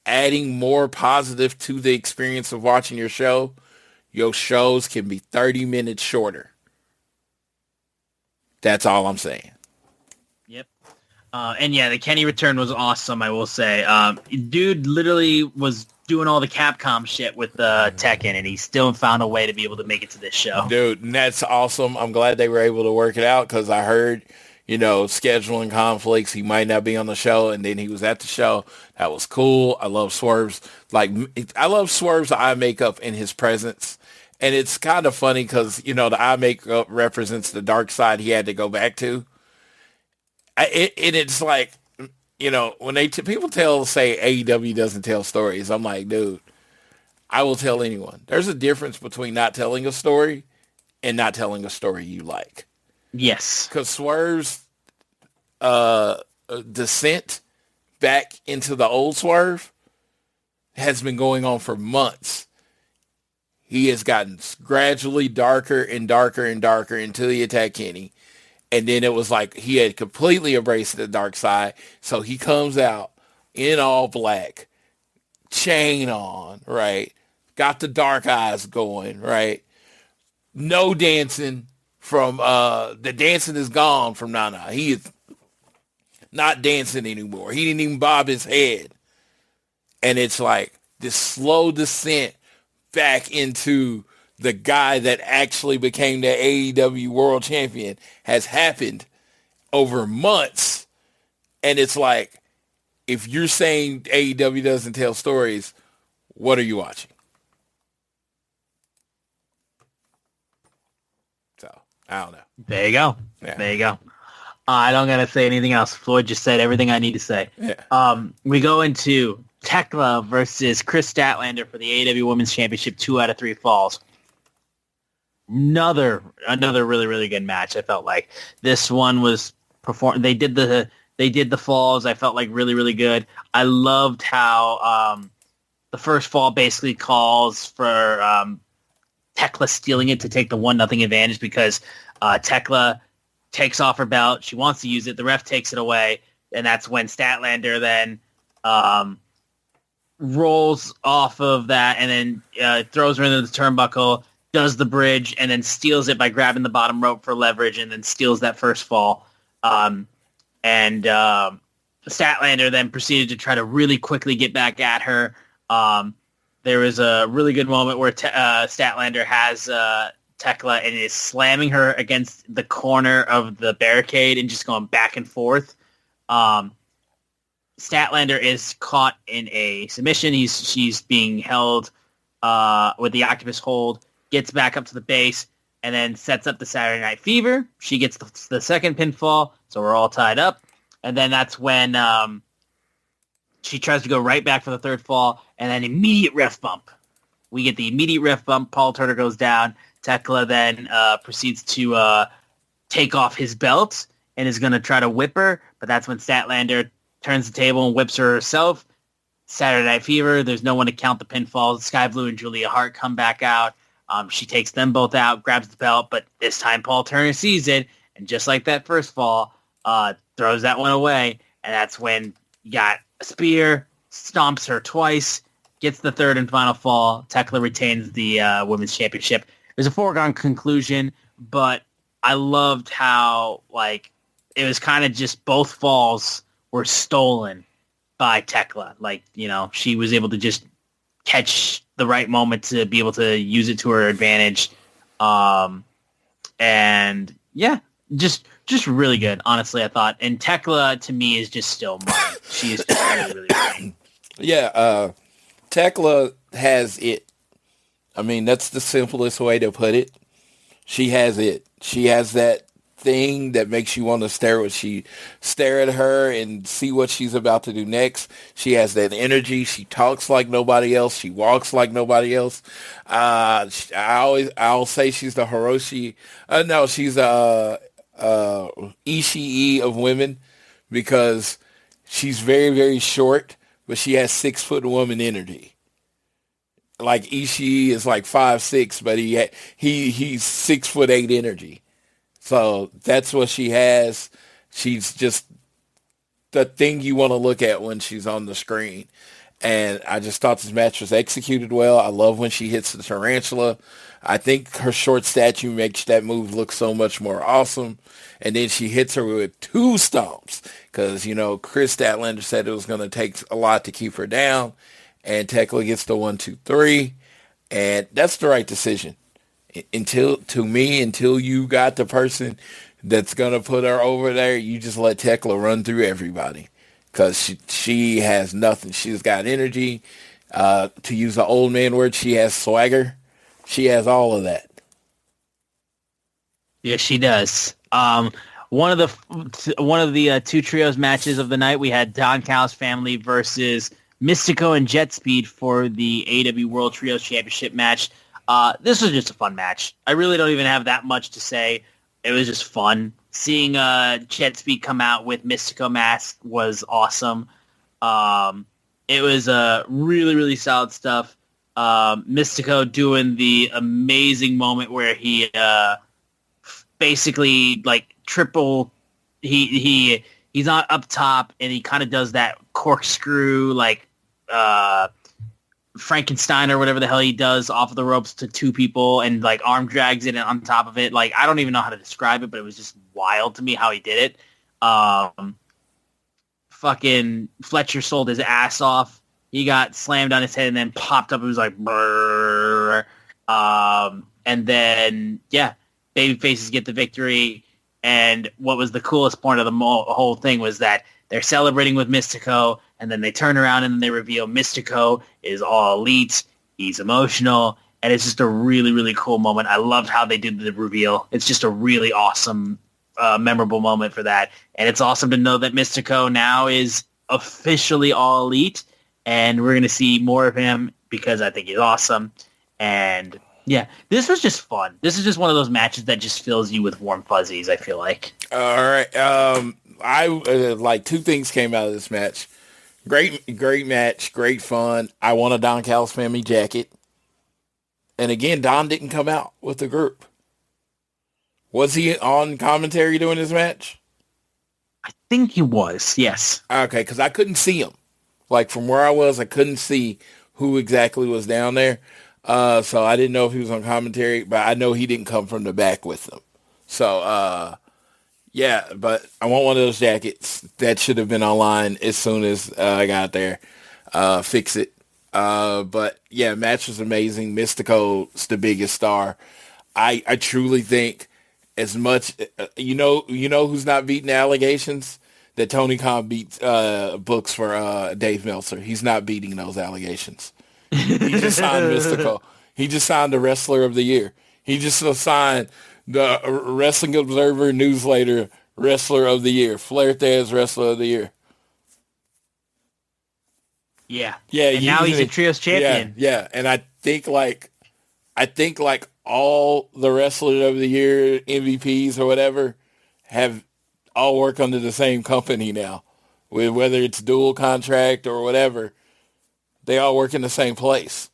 adding more positive to the experience of watching your shows can be 30 minutes shorter. That's all I'm saying.
Yep. And yeah, the Kenny return was awesome, I will say. Dude literally was doing all the Capcom shit with Tekken, and he still found a way to be able to make it to this show.
Dude, and that's awesome. I'm glad they were able to work it out because I heard, scheduling conflicts. He might not be on the show, and then he was at the show. That was cool. I love Swerve's. I love Swerve's eye makeup in his presence. And it's kind of funny because, the eye makeup represents the dark side he had to go back to. It's like, when people say AEW doesn't tell stories, I'm like, dude, I will tell anyone. There's a difference between not telling a story and not telling a story you like.
Yes.
Because Swerve's descent back into the old Swerve has been going on for months. He has gotten gradually darker and darker and darker until he attacked Kenny. And then it was like he had completely embraced the dark side. So he comes out in all black, chain on, right? Got the dark eyes going, right? No dancing from, the dancing is gone from Nana. He is not dancing anymore. He didn't even bob his head. And it's like this slow descent back into the guy that actually became the AEW World Champion has happened over months. And it's like, if you're saying AEW doesn't tell stories, what are you watching? So, I don't know.
There you go.
Yeah.
There you go. I don't got to say anything else. Floyd just said everything I need to say.
Yeah.
We go into Tekla versus Chris Statlander for the AEW Women's Championship 2 out of 3 falls. Another really, really good match. I felt like this one was performed. They did the falls. I felt like really, really good. I loved how the first fall basically calls for Tekla stealing it to take the 1-0 advantage because Tekla takes off her belt. She wants to use it. The ref takes it away, and that's when Statlander then rolls off of that and then throws her into the turnbuckle, does the bridge, and then steals it by grabbing the bottom rope for leverage and then steals that first fall. Statlander then proceeded to try to really quickly get back at her. There was a really good moment where Statlander has Tekla and is slamming her against the corner of the barricade and just going back and forth. Statlander is caught in a submission. She's being held with the octopus hold, gets back up to the base, and then sets up the Saturday Night Fever. She gets the second pinfall, so we're all tied up. And then that's when she tries to go right back for the third fall, and then immediate ref bump. We get the immediate ref bump. Paul Turner goes down. Tekla then proceeds to take off his belt and is going to try to whip her, but that's when Statlander turns the table and whips her herself. Saturday Night Fever, there's no one to count the pinfalls. Sky Blue and Julia Hart come back out. She takes them both out, grabs the belt, but this time Paul Turner sees it, and just like that first fall, throws that one away, and that's when you got a spear, stomps her twice, gets the third and final fall. Tekla retains the Women's Championship. It was a foregone conclusion, but I loved how, it was kind of just both falls were stolen by Tekla. She was able to just catch the right moment to be able to use it to her advantage. And yeah, just really good, honestly, I thought. And Tekla, to me, is just still mine. She is just really, really good.
Yeah, Tekla has it. I mean, that's the simplest way to put it. She has it. She has that thing that makes you want to stare at her and see what she's about to do next. She has that energy. She talks like nobody else. She walks like nobody else. I'll say she's the Hiroshi. No, she's Ishii of women because she's very, very short, but she has 6-foot woman energy. Like Ishii is like 5'6", but he's 6'8" energy. So that's what she has. She's just the thing you want to look at when she's on the screen. And I just thought this match was executed well. I love when she hits the tarantula. I think her short statue makes that move look so much more awesome. And then she hits her with 2 stomps because, Chris Statlander said it was going to take a lot to keep her down. And Tekla gets the 1, 2, 3. And that's the right decision. Until you got the person that's going to put her over there, you just let Tekla run through everybody. Because she has nothing. She's got energy. To use the old man word, she has swagger. She has all of that.
Yes, she does. One of the 2 trios matches of the night, we had Don Callis family versus Mystico and Jet Speed for the AEW World Trios Championship match. This was just a fun match. I really don't even have that much to say. It was just fun. Seeing Jet Speed come out with Mystico mask was awesome. It was really, really solid stuff. Mystico doing the amazing moment where he basically like triple. He's not up top and he kind of does that corkscrew like Frankenstein or whatever the hell he does off of the ropes to 2 people and like arm drags it on top of it. Like, I don't even know how to describe it, but it was just wild to me how he did it. Fucking Fletcher sold his ass off. He got slammed on his head and then popped up. It was like, brrr. And then, yeah, babyfaces get the victory. And what was the coolest part of the whole thing was that they're celebrating with Mystico, and then they turn around and they reveal Mystico is all elite. He's emotional, and it's just a really, really cool moment. I loved how they did the reveal. It's just a really awesome, memorable moment for that. And it's awesome to know that Mystico now is officially all elite, and we're going to see more of him because I think he's awesome. And yeah, this was just fun. This is just one of those matches that just fills you with warm fuzzies, I feel like.
All right. I like 2 things came out of this match. Great match, great fun. I won a Don Callis family jacket. And again, Don didn't come out with the group. Was he on commentary during this match?
I think he was, yes.
Okay, because I couldn't see him. Like, from where I was, I couldn't see who exactly was down there. So I didn't know if he was on commentary, but I know he didn't come from the back with them. So, yeah, but I want one of those jackets. That should have been online as soon as I got there. Fix it. But, yeah, match was amazing. Mystico's the biggest star. I truly think as much, you know who's not beating allegations? That Tony Khan beat books for Dave Meltzer. He's not beating those allegations. He just signed Mystico. He just signed the Wrestler of the Year. He just signed the Wrestling Observer Newsletter Wrestler of the Year. Flair Thesz Wrestler of the Year.
Yeah.
Yeah.
And now he's a trios champion.
Yeah. And I think like all the Wrestler of the Year MVPs or whatever have all work under the same company now. With whether it's dual contract or whatever, they all work in the same place.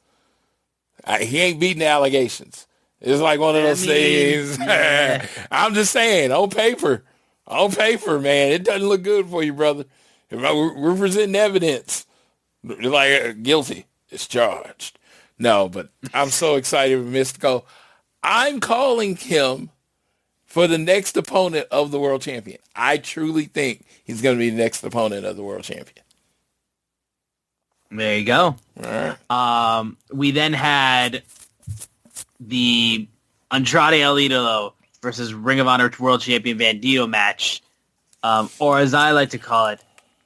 He ain't beating the allegations. It's like one of those things. Yeah. I'm just saying, on paper, man, it doesn't look good for you, brother. We're presenting evidence. Like, guilty. It's charged. No, but I'm so excited with Mystico. I'm calling him for the next opponent of the world champion. I truly think he's going to be the next opponent of the world champion.
There you go.
All right.
We then had the Andrade El Idolo versus Ring of Honor World Champion Bandito match, or as I like to call it,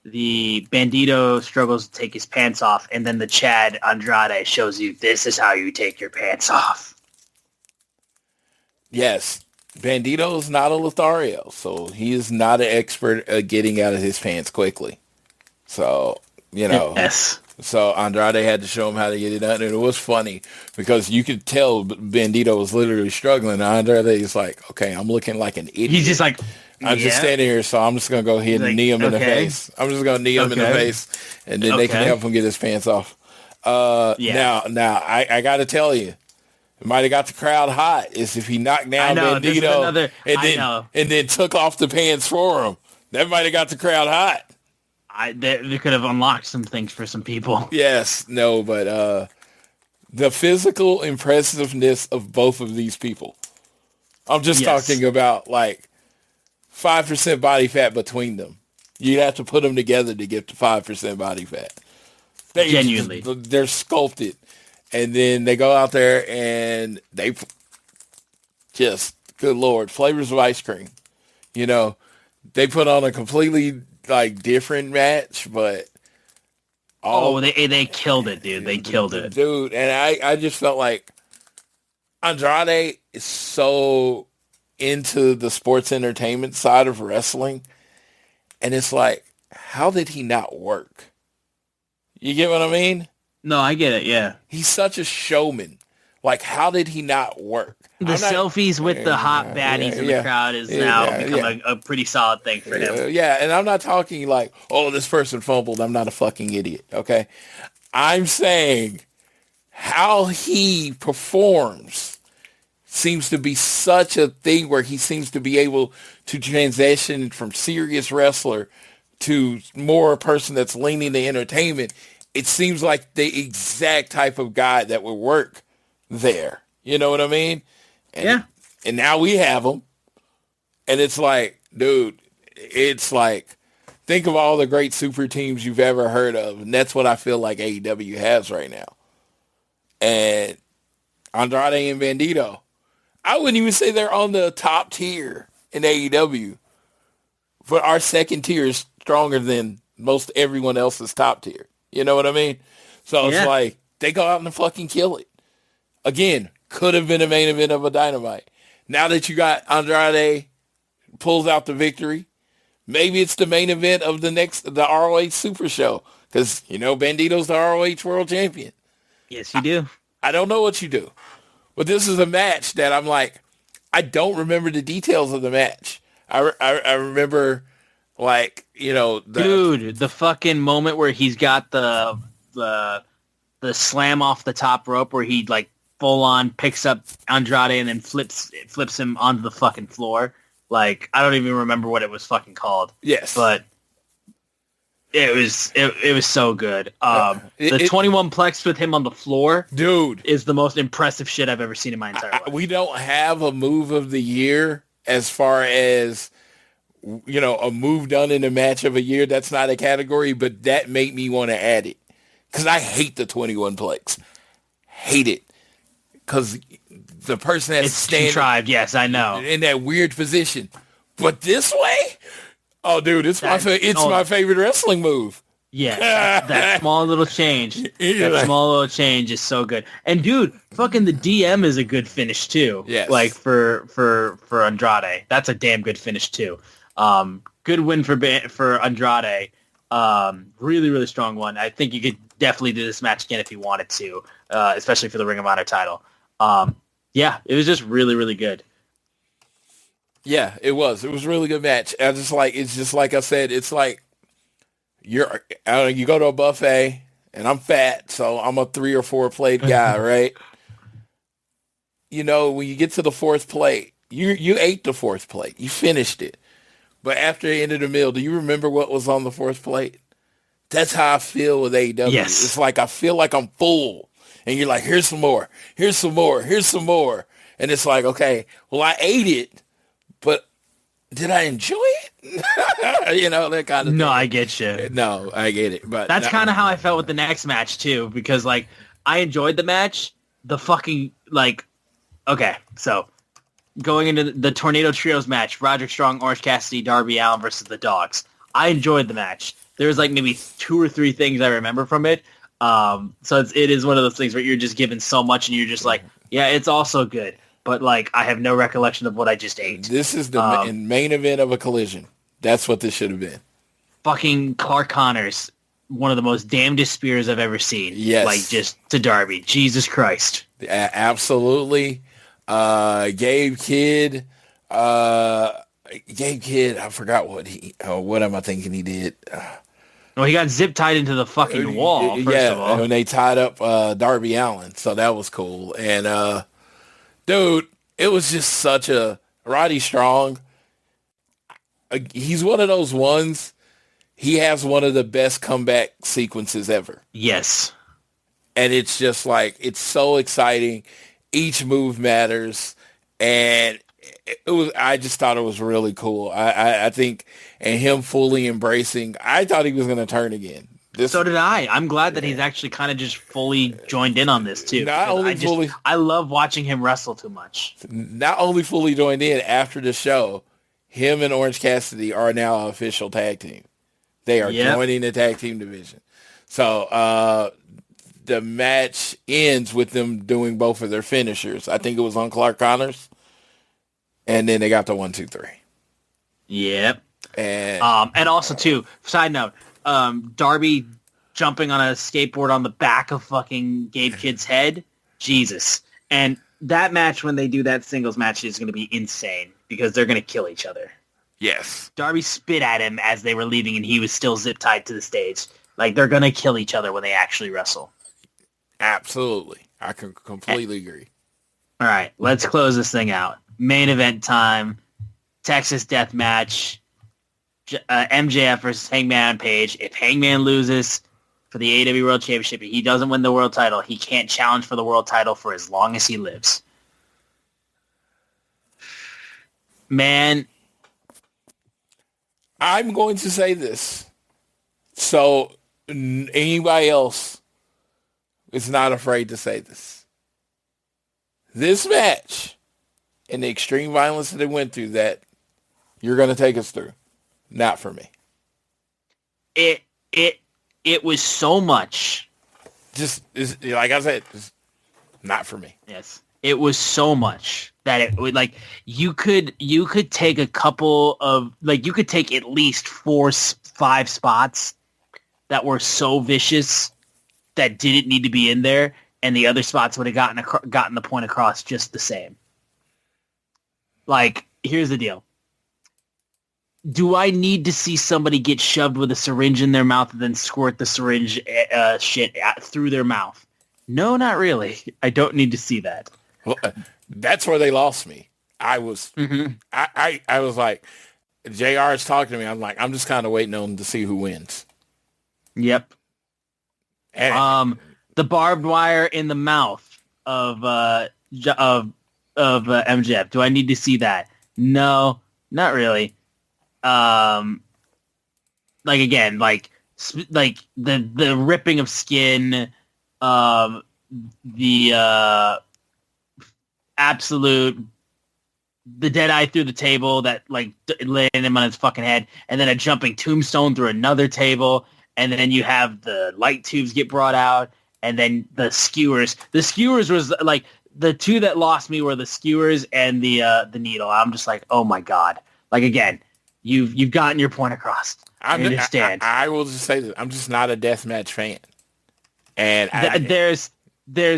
the Bandito struggles to take his pants off, and then the Chad Andrade shows you this is how you take your pants off.
Yes. Bandito's not a Lothario, so he is not an expert at getting out of his pants quickly. So,
Yes.
So Andrade had to show him how to get it done, and it was funny because you could tell Bandito was literally struggling. Andrade is like, okay, I'm looking like an idiot.
He's just like,
I'm just standing here, so I'm just going to go ahead and knee him in the face. I'm just going to knee him in the face, and then they can help him get his pants off. Now, I got to tell you, it might have got the crowd hot is if he knocked down Bandito and then took off the pants for him. That might have got the crowd hot.
they could have unlocked some things for some people.
Yes, no, but the physical impressiveness of both of these people. I'm just talking about like 5% body fat between them. You'd have to put them together to get to 5% body fat.
Genuinely.
They're sculpted. And then they go out there and they just, good Lord, flavors of ice cream. You know, they put on a completely like different match, but
they killed it, dude. They killed it.
Dude, and I just felt like Andrade is so into the sports entertainment side of wrestling. And it's like, how did he not work? You get what I mean?
No, I get it, yeah.
He's such a showman. Like, how did he not work?
The selfies with the hot baddies in the crowd is now become a pretty solid thing for him.
Yeah, and I'm not talking like, oh, this person fumbled. I'm not a fucking idiot, okay? I'm saying how he performs seems to be such a thing where he seems to be able to transition from serious wrestler to more a person that's leaning to entertainment. It seems like the exact type of guy that would work there. You know what I mean? And, and now we have him. And it's like, dude, it's like, think of all the great super teams you've ever heard of. And that's what I feel like AEW has right now. And Andrade and Bandito, I wouldn't even say they're on the top tier in AEW. But our second tier is stronger than most everyone else's top tier. You know what I mean? So it's like, they go out and fucking kill it. Again, could have been a main event of a Dynamite. Now that you got Andrade pulls out the victory, maybe it's the main event of the ROH Super Show. Because, you know, Bandito's the ROH World Champion.
Yes, you do.
I don't know what you do. But this is a match that I'm like, I don't remember the details of the match. I remember, like, you know.
The fucking moment where he's got the slam off the top rope where he, like, full on picks up Andrade and then flips him onto the fucking floor. Like, I don't even remember what it was fucking called.
Yes.
But it was so good. The 21 plex with him on the floor,
dude,
is the most impressive shit I've ever seen in my entire life.
We don't have a move of the year as far as, you know, a move done in a match of a year. That's not a category, but that made me want to add it. Because I hate the 21 plex. Hate it. Because the person that's standing,
contrived, yes, I know,
in that weird position. But this way? Oh, dude, it's my favorite wrestling move.
Yeah, that small little change. That small little change is so good. And dude, fucking the DM is a good finish too.
Yes.
Like for Andrade, that's a damn good finish too. Good win for Andrade. Really, really strong one. I think you could definitely do this match again if you wanted to, especially for the Ring of Honor title. Yeah, it was just really, really good.
Yeah, it was. It was a really good match. It's just like I said, it's like you go to a buffet and I'm fat, so I'm a 3 or 4 plate guy, right? You know, when you get to the 4th plate, you ate the 4th plate. You finished it. But after the end of the meal, do you remember what was on the 4th plate? That's how I feel with AEW.
Yes.
It's like I feel like I'm full. And you're like, here's some more. Here's some more. Here's some more. And it's like, okay, well, I ate it, but did I enjoy it? You know, that kind of thing.
I get you.
No, I get it. But
that's kind of how I felt with the next match, too, because, like, I enjoyed the match. The fucking, like, okay, so going into the Tornado Trios match, Roderick Strong, Orange Cassidy, Darby Allin versus the Dogs. I enjoyed the match. There was, like, maybe 2 or 3 things I remember from it. So it is one of those things where you're just given so much and you're just like, yeah, it's also good. But, like, I have no recollection of what I just ate.
This is the main event of a Collision. That's what this should have been.
Fucking Clark Connors, one of the most damnedest spears I've ever seen.
Yes.
Like, just to Darby. Jesus Christ.
Absolutely. Gabe Kidd, I forgot what am I thinking he did?
Well, he got zip tied into the fucking wall, first of all.
When they tied up Darby Allin, so that was cool. And, dude, it was just such a Roddy Strong. He's one of those ones, he has one of the best comeback sequences ever.
Yes.
And it's just like, it's so exciting. Each move matters. And I just thought it was really cool. I think, and him fully embracing, I thought he was going to turn again.
So did I. I'm glad that he's actually kind of just fully joined in on this too. I love watching him wrestle too much.
Not only fully joined in, after the show, him and Orange Cassidy are now an official tag team. They are joining the tag team division. So the match ends with them doing both of their finishers. I think it was on Clark Connors. And then they got the 1, 2, 3.
Yep.
And
also too, side note, Darby jumping on a skateboard on the back of fucking Gabe Kidd's head. Jesus. And that match, when they do that singles match, is going to be insane because they're going to kill each other.
Yes.
Darby spit at him as they were leaving and he was still zip tied to the stage. Like, they're going to kill each other when they actually wrestle.
Absolutely. I can completely agree.
All right, let's close this thing out. Main event time. Texas Death Match. MJF versus Hangman Page. If Hangman loses for the AEW World Championship, he doesn't win the world title, he can't challenge for the world title for as long as he lives. Man.
I'm going to say this. So anybody else is not afraid to say this. This match and the extreme violence that they went through that you're going to take us through, not for me.
It was so much.
Just like I said, just not for me.
Yes, it was so much that it would, like, you could take a couple of, like, you could take at least 4-5 spots that were so vicious that didn't need to be in there, and the other spots would have gotten the point across just the same. Like, here's the deal. Do I need to see somebody get shoved with a syringe in their mouth and then squirt the syringe shit through their mouth? No, not really. I don't need to see that.
Well, that's where they lost me. I was like, JR is talking to me. I'm like, I'm just kind of waiting on to see who wins.
Yep.
And
the barbed wire in the mouth of MJF. Do I need to see that? No, not really. Like, again, like the ripping of skin, the absolute, the dead eye through the table that, like, landed him on his fucking head, and then a jumping tombstone through another table, and then you have the light tubes get brought out, and then the skewers. The skewers was, like, the two that lost me were the skewers and the needle. I'm just like, oh my God. Like, again, you've gotten your point across. I understand.
I will just say this. I'm just not a deathmatch fan. And
there's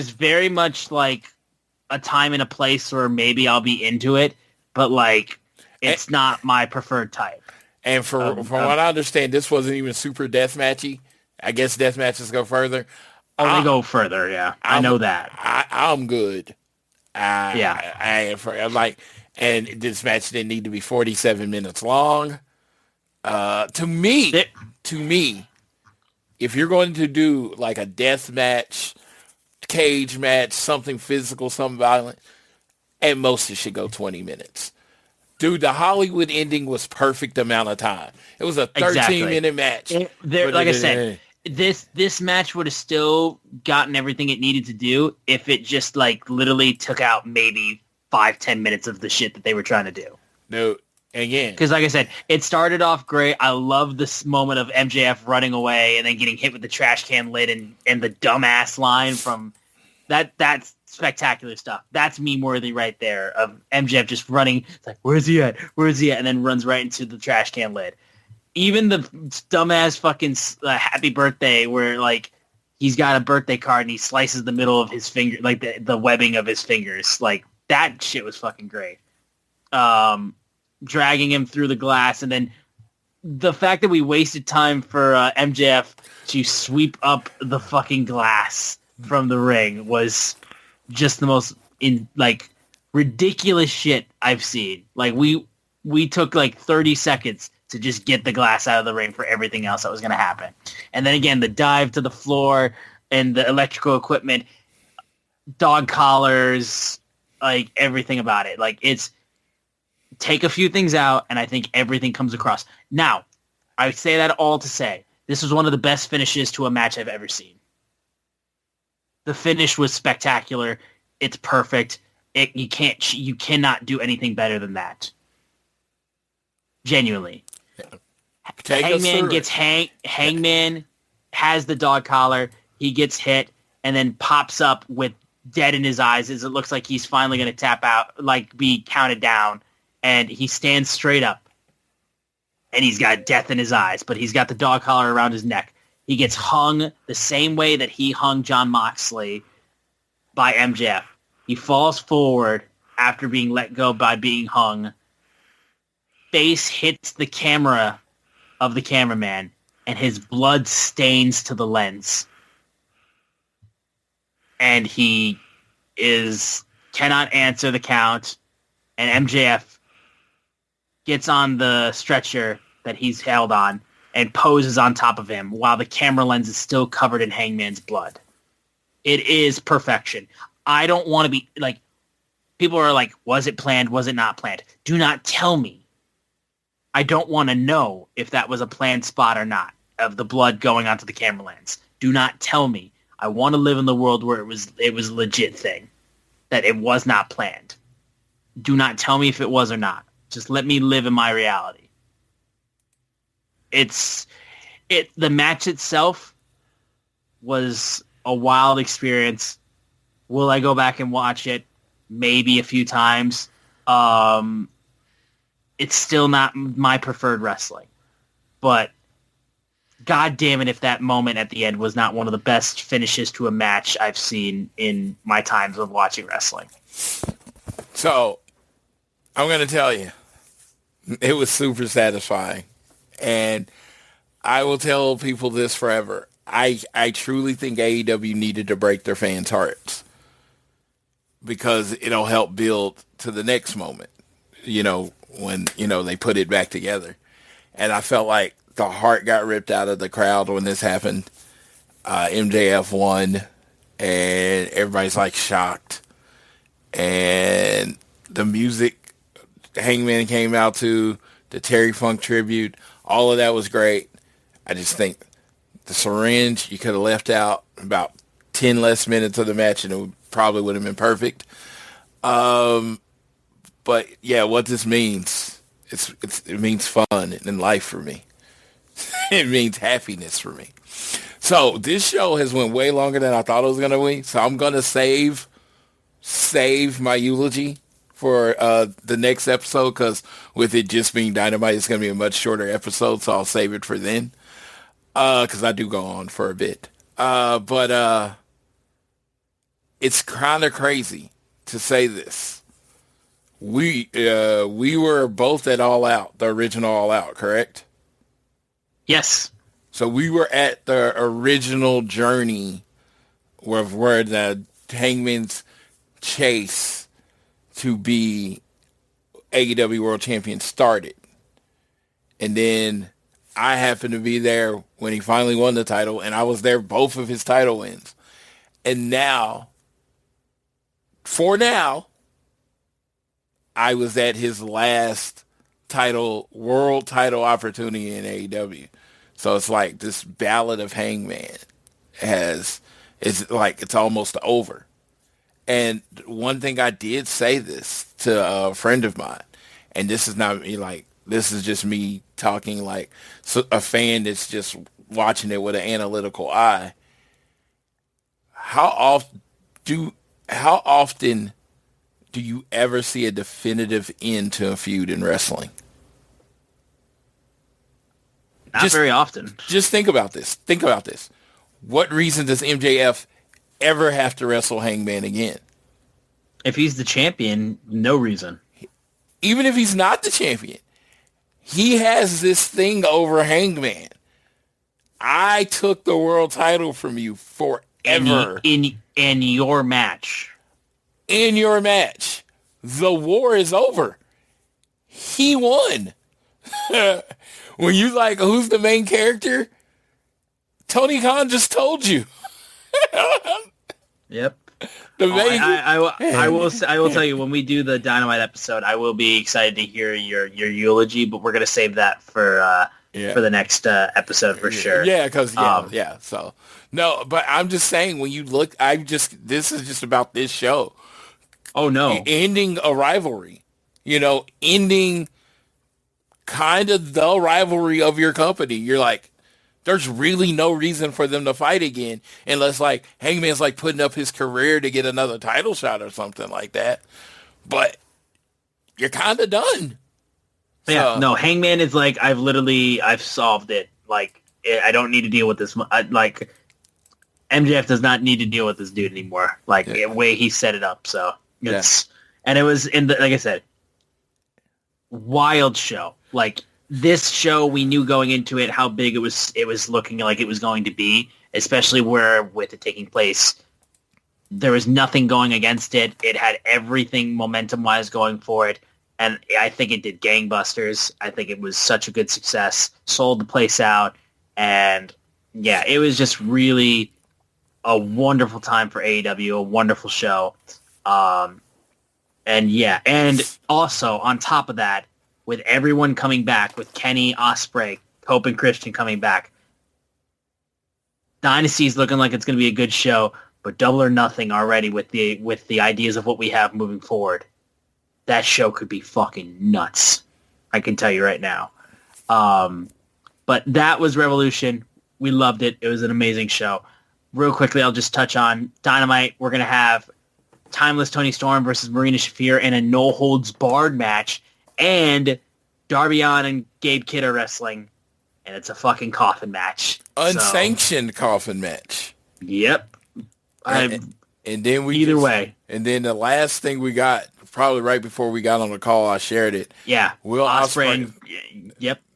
very much, like, a time and a place where maybe I'll be into it, but, like, it's not my preferred type.
And from what I understand, this wasn't even super deathmatchy. I guess deathmatches go further.
Oh, they go further, yeah. I know that.
I'm good.
Yeah.
I'm like, and this match didn't need to be 47 minutes long. To me, if you're going to do, like, a death match, cage match, something physical, something violent, at most it should go 20 minutes. Dude, the Hollywood ending was perfect amount of time. It was a 13-minute match.
Like I said, this match would have still gotten everything it needed to do if it just, like, literally took out maybe 5-10 minutes of the shit that they were trying to do.
No, again.
Because, like I said, it started off great. I love this moment of MJF running away and then getting hit with the trash can lid and the dumbass line from that. That's spectacular stuff. That's meme-worthy right there, of MJF just running. It's like, where's he at? Where's he at? And then runs right into the trash can lid. Even the dumbass fucking happy birthday where, like, he's got a birthday card and he slices the middle of his finger, like the webbing of his fingers. Like, that shit was fucking great. Dragging him through the glass, and then the fact that we wasted time for MJF to sweep up the fucking glass from the ring was just the most ridiculous shit I've seen. Like, we took like 30 seconds to just get the glass out of the ring for everything else that was going to happen. And then again, the dive to the floor and the electrical equipment, dog collars, like everything about it. Like it's take a few things out and I think everything comes across. Now, I say that all to say this was one of the best finishes to a match I've ever seen. The finish was spectacular. It's perfect. You cannot do anything better than that. Genuinely. Hangman gets Hangman has the dog collar. He gets hit and then pops up with dead in his eyes as it looks like he's finally going to tap out, like be counted down. And he stands straight up. And he's got death in his eyes, but he's got the dog collar around his neck. He gets hung the same way that he hung Jon Moxley by MJF. He falls forward after being let go by being hung. Face hits the camera of the cameraman, and his blood stains to the lens. And he cannot answer the count, and MJF gets on the stretcher that he's held on and poses on top of him while the camera lens is still covered in Hangman's blood. It is perfection. I don't want to be like, people are like, was it planned? Was it not planned? Do not tell me. I don't want to know if that was a planned spot or not of the blood going onto the camera lens. Do not tell me. I want to live in the world where it was a legit thing, that it was not planned. Do not tell me if it was or not. Just let me live in my reality. The match itself was a wild experience. Will I go back and watch it? Maybe a few times. It's still not my preferred wrestling. But God damn it if that moment at the end was not one of the best finishes to a match I've seen in my times of watching wrestling.
So, I'm going to tell you, it was super satisfying. And I will tell people this forever. I truly think AEW needed to break their fans' hearts because it'll help build to the next moment, when, they put it back together. And I felt like the heart got ripped out of the crowd when this happened. MJF won, and everybody's like shocked. And the music Hangman came out to, the Terry Funk tribute, all of that was great. I just think the syringe, you could have left out about 10 less minutes of the match and it probably would have been perfect. But yeah, what this means, it means fun in life for me. It means happiness for me. So this show has went way longer than I thought it was going to be. So I'm going to save my eulogy for the next episode, because with it just being Dynamite, it's going to be a much shorter episode, so I'll save it for then, because I do go on for a bit. But it's kind of crazy to say this. We were both at All Out, the original All Out, correct?
Yes.
So we were at the original journey where the Hangman's chase to be AEW World Champion started. And then I happened to be there when he finally won the title, and I was there both of his title wins. And now, I was at his last world title opportunity in AEW. So it's like this Ballad of Hangman it's almost over. And one thing I did say this to a friend of mine, and this is not me, this is just me talking like a fan that's just watching it with an analytical eye. How often do you ever see a definitive end to a feud in wrestling?
Not very often.
Just think about this. What reason does MJF ever have to wrestle Hangman again?
If he's the champion, no reason.
Even if he's not the champion, he has this thing over Hangman. I took the world title from you forever.
In your match.
In your match. The war is over. He won. When you like, who's the main character? Tony Khan just told you.
Yep.
The main.
I will tell you, when we do the Dynamite episode, I will be excited to hear your eulogy, but we're gonna save that for the next episode for sure.
Yeah, because So no, but I'm just saying, when you look, this is just about this show.
Oh no,
ending a rivalry, ending kind of the rivalry of your company. You're like, there's really no reason for them to fight again unless like Hangman's like putting up his career to get another title shot or something like that. But you're kind of done.
Yeah, no, Hangman is like, I've solved it. Like, I don't need to deal with this. Like, MJF does not need to deal with this dude anymore. Like, the way he set it up. So and it was like I said, wild show. Like, this show, we knew going into it how big it was looking like it was going to be, especially with it taking place, there was nothing going against it. It had everything momentum-wise going for it, and I think it did gangbusters. I think it was such a good success, sold the place out, and yeah, it was just really a wonderful time for AEW, a wonderful show. And also on top of that, with everyone coming back, with Kenny, Ospreay, Hope, and Christian coming back, Dynasty's looking like it's going to be a good show, but Double or Nothing already with the ideas of what we have moving forward, that show could be fucking nuts. I can tell you right now. But that was Revolution. We loved it. It was an amazing show. Real quickly, I'll just touch on Dynamite. We're going to have Timeless Tony Storm versus Marina Shafir in a no-holds-barred match. And Darby Allin and Gabe Kidd are wrestling, and it's a fucking coffin match.
Unsanctioned coffin match.
Yep.
And then
way.
And then the last thing we got, probably right before we got on the call, I shared it.
Yeah.
Will Ospreay.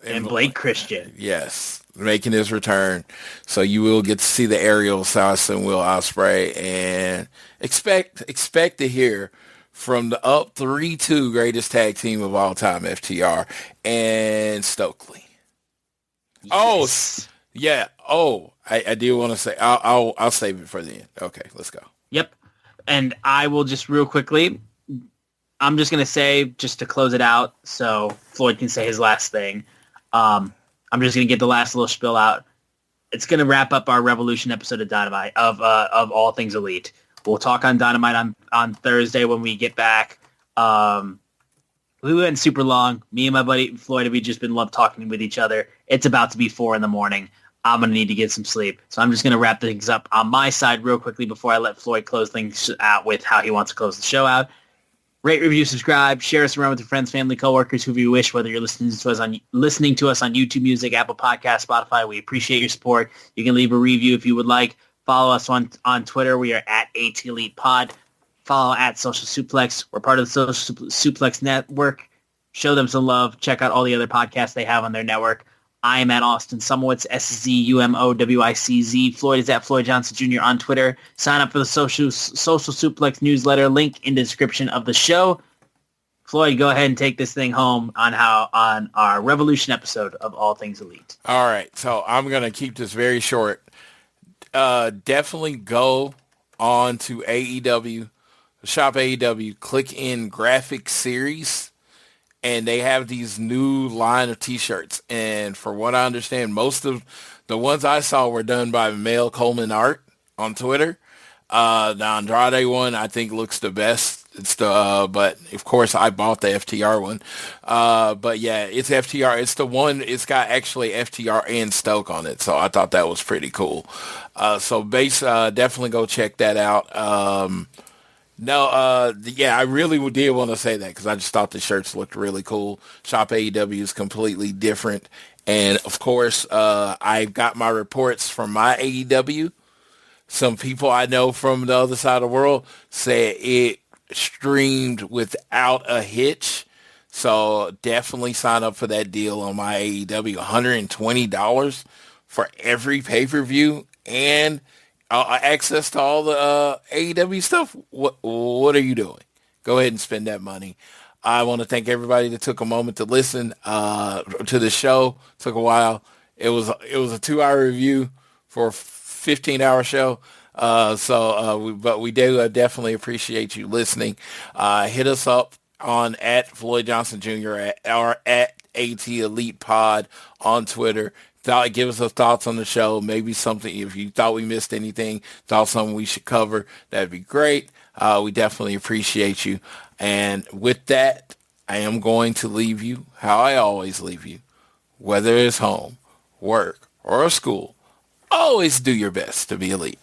And Blake Christian.
Yes. Making his return. So you will get to see the aerial sauce and Will Ospreay, and expect to hear from the up 3-2 greatest tag team of all time, FTR and Stokely.
Yes.
Oh, yeah. Oh, I do want to say, I'll save it for the end. Okay, let's go.
Yep. And I will just real quickly, I'm just going to say, just to close it out, so Floyd can say his last thing. I'm just going to get the last little spill out. It's going to wrap up our Revolution episode of Dynamite, of All Things Elite. We'll talk on Dynamite on Thursday when we get back. We went super long. Me and my buddy Floyd, we've just been love talking with each other. It's about to be 4 a.m. I'm going to need to get some sleep. So I'm just going to wrap things up on my side real quickly before I let Floyd close things out with how he wants to close the show out. Rate, review, subscribe, share us around with your friends, family, coworkers, whoever you wish, whether you're listening to us on YouTube Music, Apple Podcasts, Spotify. We appreciate your support. You can leave a review if you would like. Follow us on Twitter. We are at ATElitePod. Follow at Social Suplex. We're part of the Social Suplex Network. Show them some love. Check out all the other podcasts they have on their network. I am at Austin Sumowitz, SZUMOWICZ. Floyd is at Floyd Johnson Jr. on Twitter. Sign up for the Social Suplex newsletter. Link in the description of the show. Floyd, go ahead and take this thing home on our Revolution episode of All Things Elite.
All right, so I'm going to keep this very short. Definitely go on to AEW, shop AEW, click in graphic series, and they have these new line of t-shirts. And for what I understand, most of the ones I saw were done by Mel Coleman Art on Twitter. The Andrade one I think looks the best. It's the but of course I bought the FTR one. But yeah, it's FTR. It's the one. It's got actually FTR and Stoke on it. So I thought that was pretty cool. Definitely go check that out. I really did want to say that because I just thought the shirts looked really cool. Shop AEW is completely different. And of course, I got my reports from my AEW. Some people I know from the other side of the world say it streamed without a hitch. So definitely sign up for that deal on my AEW. $120 for every pay-per-view and access to all the AEW stuff. What are you doing? Go ahead and spend that money. I want to thank everybody that took a moment to listen to the show. Took a while. It was a 2-hour review for a 15-hour show. But we do definitely appreciate you listening. Hit us up on at Floyd Johnson Jr. or at AT Elite Pod on Twitter. Give us thoughts on the show. Maybe something, if you thought we missed anything, thought something we should cover, that'd be great. We definitely appreciate you. And with that, I am going to leave you how I always leave you. Whether it's home, work, or school, always do your best to be elite.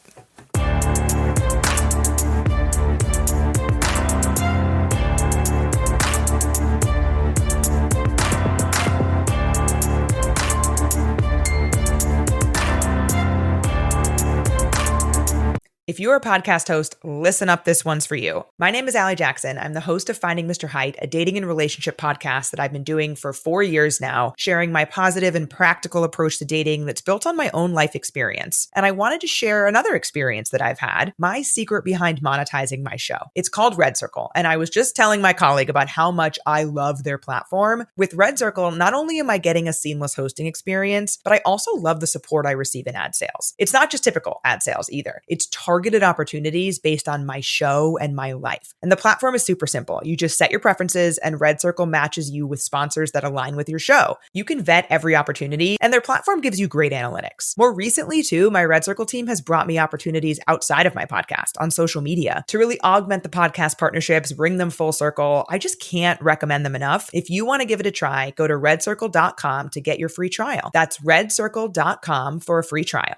If you're a podcast host, listen up, this one's for you. My name is Allie Jackson. I'm the host of Finding Mr. Height, a dating and relationship podcast that I've been doing for 4 years now, sharing my positive and practical approach to dating that's built on my own life experience. And I wanted to share another experience that I've had, my secret behind monetizing my show. It's called Red Circle, and I was just telling my colleague about how much I love their platform. With Red Circle, not only am I getting a seamless hosting experience, but I also love the support I receive in ad sales. It's not just typical ad sales either. It's targeted opportunities based on my show and my life. And the platform is super simple. You just set your preferences and Red Circle matches you with sponsors that align with your show. You can vet every opportunity and their platform gives you great analytics. More recently too, my Red Circle team has brought me opportunities outside of my podcast on social media to really augment the podcast partnerships, bring them full circle. I just can't recommend them enough. If you want to give it a try, go to redcircle.com to get your free trial. That's redcircle.com for a free trial.